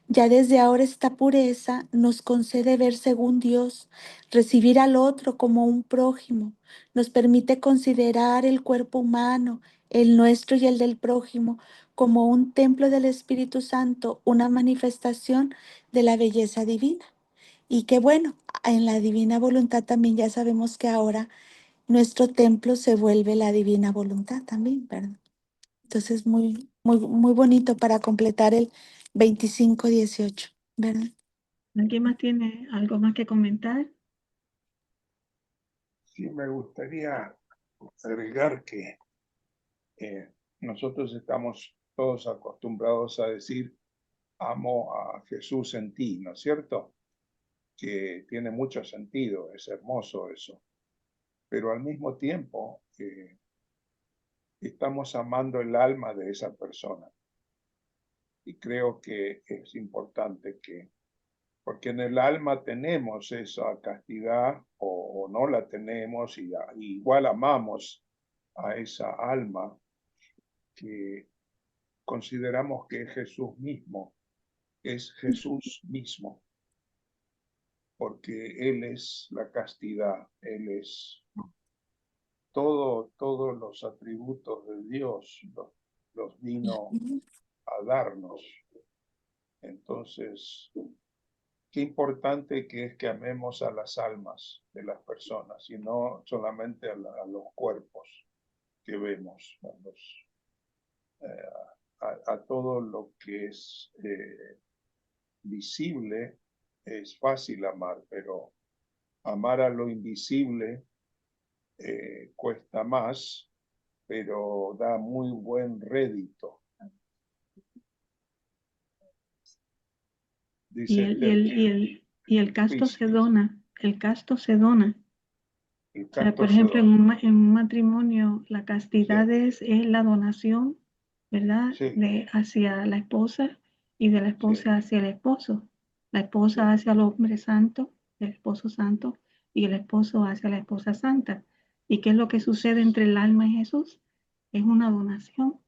Ya desde ahora esta pureza nos concede ver según Dios, recibir al otro como un prójimo, nos permite considerar el cuerpo humano, el nuestro y el del prójimo, como un templo del Espíritu Santo, una manifestación de la belleza divina. Y que bueno, en la divina voluntad también ya sabemos que ahora nuestro templo se vuelve la divina voluntad también, ¿verdad? Entonces, muy bonito para completar el 25:18, ¿verdad? ¿Alguien más tiene algo más que comentar? Sí, me gustaría agregar que nosotros estamos todos acostumbrados a decir, amo a Jesús en ti, ¿no es cierto? Que tiene mucho sentido, es hermoso eso. Pero al mismo tiempo estamos amando el alma de esa persona. Y creo que es importante porque en el alma tenemos esa castidad o no la tenemos y igual amamos a esa alma que consideramos que es Jesús mismo, es Jesús mismo, porque Él es la castidad, Él es todos los atributos de Dios, los vino a darnos. Entonces, qué importante que es que amemos a las almas de las personas y no solamente a los cuerpos que vemos, a todo lo que es visible. Es fácil amar, pero amar a lo invisible cuesta más, pero da muy buen rédito. Y Dice el, y el, y el, y el casto se dona, el casto se dona. el O sea, canto por ejemplo, sedón. en un matrimonio, la castidad Sí, es la donación, ¿verdad? sí, De hacia la esposa y de la sí, esposa hacia el esposo. La sí, esposa hacia el hombre santo, el esposo santo, y el esposo hacia la esposa santa. ¿Y qué es lo que sucede entre el alma y Jesús? Es una donación,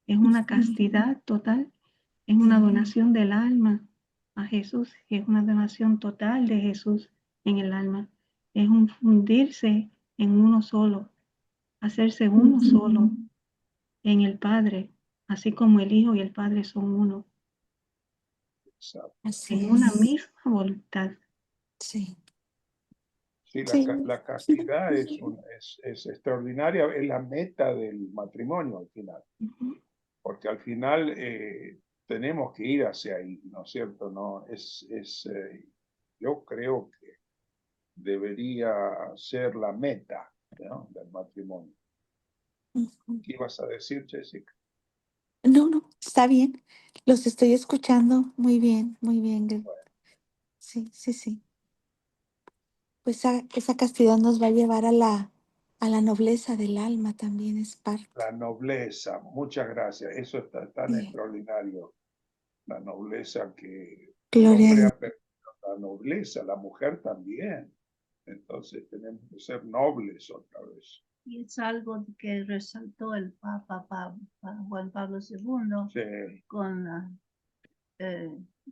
es una castidad total, es una donación del alma a Jesús, y es una donación total de Jesús en el alma. Es un fundirse en uno solo, hacerse uno solo en el Padre, así como el Hijo y el Padre son uno, exacto. Así en una es. misma voluntad. Sí, Sí, sí. la castidad es extraordinaria, es la meta del matrimonio al final, Ujú. porque al final tenemos que ir hacia ahí, ¿no es cierto? No, yo creo que debería ser la meta, ¿no?, del matrimonio. Ujú. ¿Qué ibas a decir, Jessica? No, no, está bien. Los estoy escuchando muy bien, muy bien. Sí, sí, sí. Pues esa castidad nos va a llevar a la nobleza del alma también, es parte. La nobleza, muchas gracias. Eso está tan Sí. extraordinario. La nobleza que el Gloria a hombre Dios. ha perdido, la nobleza, la mujer también. Entonces tenemos que ser nobles otra vez. Y es algo que resaltó el Papa Juan Pablo II Sí, con la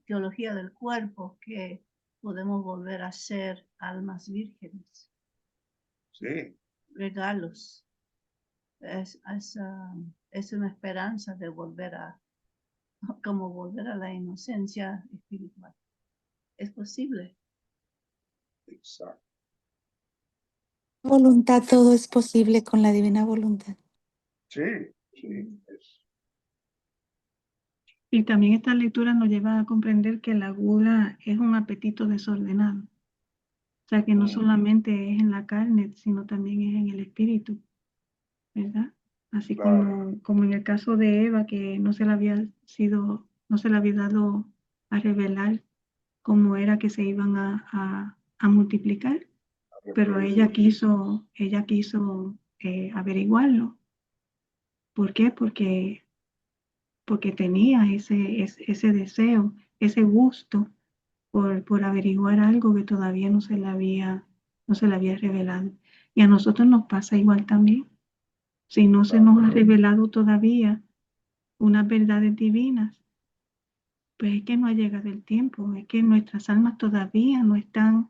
teología del cuerpo, que podemos volver a ser almas vírgenes, sí, regalos. Es una esperanza de volver como volver a la inocencia espiritual. Es posible. exacto. Voluntad, todo es posible con la divina voluntad. Sí, sí. Y también esta lectura nos lleva a comprender que la gula es un apetito desordenado. O sea, que no solamente es en la carne, sino también es en el espíritu, ¿verdad? Así Claro. como en el caso de Eva, que no se le había dado a revelar cómo era que se iban a multiplicar, pero ella quiso averiguarlo. ¿Por qué? Porque tenía ese deseo, ese gusto por averiguar algo que todavía no se le había revelado. Y a nosotros nos pasa igual también. Si no se nos ha revelado todavía unas verdades divinas, pues es que no ha llegado el tiempo, es que nuestras almas todavía no están,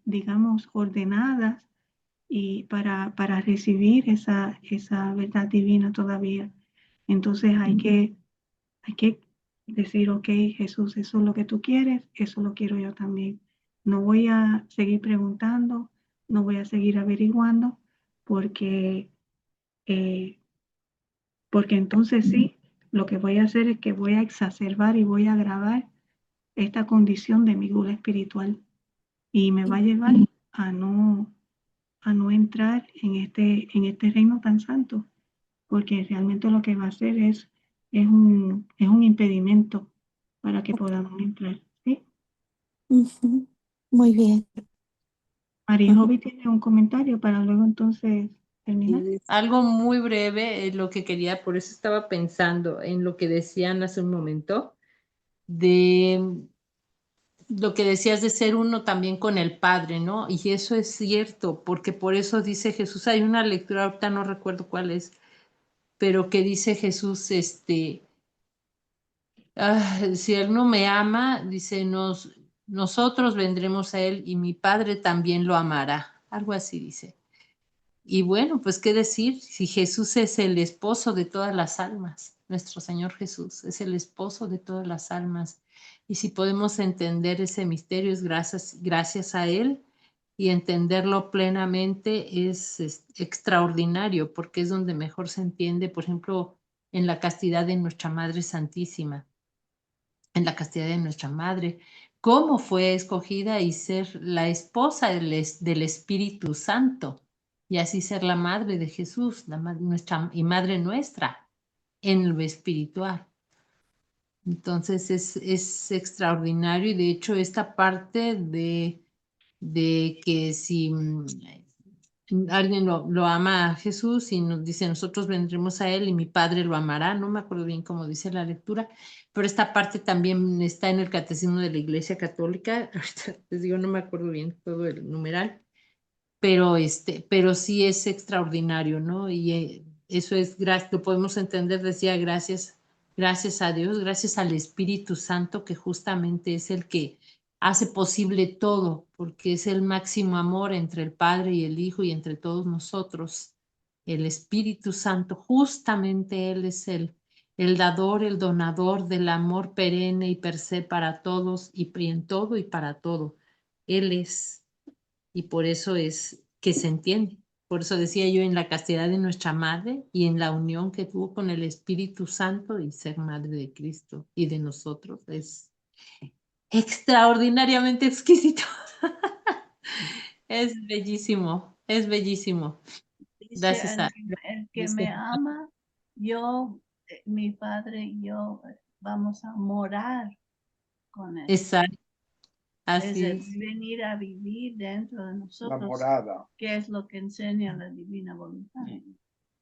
digamos, ordenadas y para recibir esa verdad divina todavía. Entonces hay que decir, ok, Jesús, eso es lo que tú quieres, eso lo quiero yo también. No voy a seguir preguntando, no voy a seguir averiguando, porque, eh, porque entonces sí, lo que voy a hacer es que voy a exacerbar y voy a agravar esta condición de mi gula espiritual y me va a llevar a no entrar en este reino tan santo, porque realmente lo que va a hacer es un impedimento para que podamos entrar. ¿Sí? Ujú. Muy bien. María Ujú. Jovi tiene un comentario para luego entonces terminar. Algo muy breve, lo que quería, por eso estaba pensando en lo que decían hace un momento, de lo que decías de ser uno también con el Padre, ¿no? Y eso es cierto, porque por eso dice Jesús, hay una lectura, ahorita no recuerdo cuál es, pero que dice Jesús, si Él no me ama, dice, nosotros vendremos a Él y mi Padre también lo amará, algo así dice. Y bueno, pues qué decir, si Jesús es el esposo de todas las almas, nuestro Señor Jesús es el esposo de todas las almas. Y si podemos entender ese misterio es gracias a Él y entenderlo plenamente es extraordinario porque es donde mejor se entiende, por ejemplo, en la castidad de nuestra Madre Santísima, en la castidad de nuestra Madre, cómo fue escogida y ser la esposa del Espíritu Santo y así ser la madre de Jesús, nuestra y madre nuestra en lo espiritual. Entonces es extraordinario y de hecho esta parte de que si alguien lo ama a Jesús y nos dice nosotros vendremos a él y mi Padre lo amará, no me acuerdo bien cómo dice la lectura, pero esta parte también está en el Catecismo de la Iglesia Católica, ahorita les digo no me acuerdo bien todo el numeral, pero sí es extraordinario, ¿no? Y eso es, lo podemos entender, decía, gracias a Dios, gracias al Espíritu Santo, que justamente es el que hace posible todo, porque es el máximo amor entre el Padre y el Hijo y entre todos nosotros. El Espíritu Santo, justamente Él es el dador, el donador del amor perenne y per se para todos y en todo y para todo. Él es y por eso es que se entiende. Por eso decía yo en la castidad de nuestra madre y en la unión que tuvo con el Espíritu Santo y ser madre de Cristo y de nosotros es extraordinariamente exquisito. Es bellísimo, es bellísimo. Dice, Gracias a el que dice, me ama, mi Padre y yo vamos a morar con él. exacto, Así Es es. venir a vivir dentro de La nosotros, morada. que es lo que enseña la divina voluntad.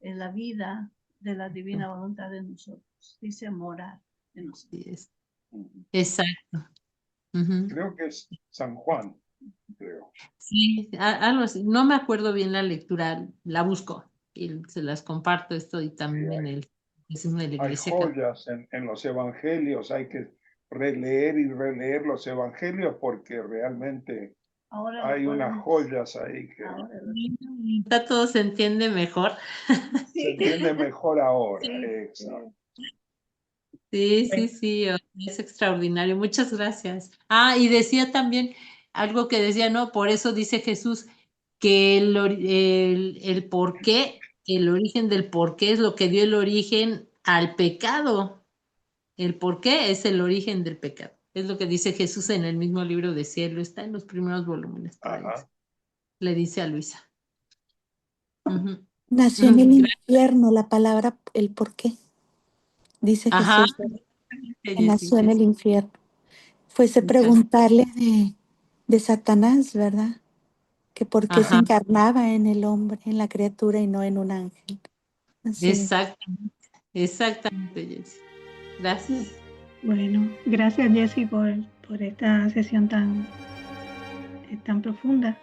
Es la vida de la divina voluntad de nosotros. Dice morar en nosotros. Así es. Exacto. Ujú. Creo que es San Juan, creo. Sí, algo así. No me acuerdo bien la lectura, la busco y se las comparto esto y también en el catecismo de la Hay Iglesia Católica. joyas en los evangelios, hay que releer y releer los evangelios porque realmente Ahora hay lo unas podemos. joyas ahí que Ahora Ya todo se entiende mejor. se entiende mejor ahora. Sí. Exacto. Sí, sí, sí, es extraordinario. Muchas gracias. Ah, y decía también algo que decía, ¿no? Por eso dice Jesús que el por qué, el origen del por qué es lo que dio el origen al pecado. El por qué es el origen del pecado. Es lo que dice Jesús en el mismo libro de Cielo. Está en los primeros volúmenes, por ahí. Ajá. Le dice a Luisa. Ujú. Nació en el Gracias. infierno la palabra, el por qué. Dice Ajá. Jesús, ¿verdad? Que Jessy, nació en el infierno. Fuese muchas. preguntarle de Satanás, ¿verdad? Que por qué se Ajá. encarnaba en el hombre, en la criatura y no en un ángel. Así es. Exactamente. Exactamente, Jessy. Gracias. Bueno, gracias Jessy por esta sesión tan profunda.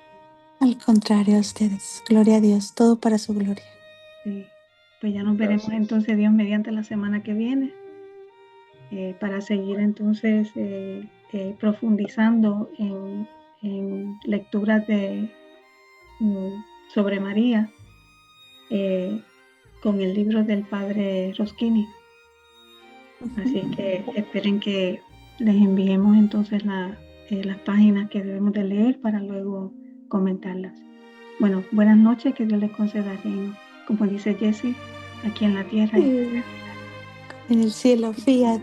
Al contrario, a ustedes. Gloria a Dios, todo para su gloria. Sí. Pues ya nos veremos Gracias. entonces Dios mediante la semana que viene para seguir entonces profundizando en lecturas sobre María con el libro del padre Roschini. Así que esperen que les enviemos entonces las páginas que debemos de leer para luego comentarlas. Bueno, buenas noches, que Dios les conceda reino. Como dice Jessy, aquí en la tierra. En el cielo, fiat.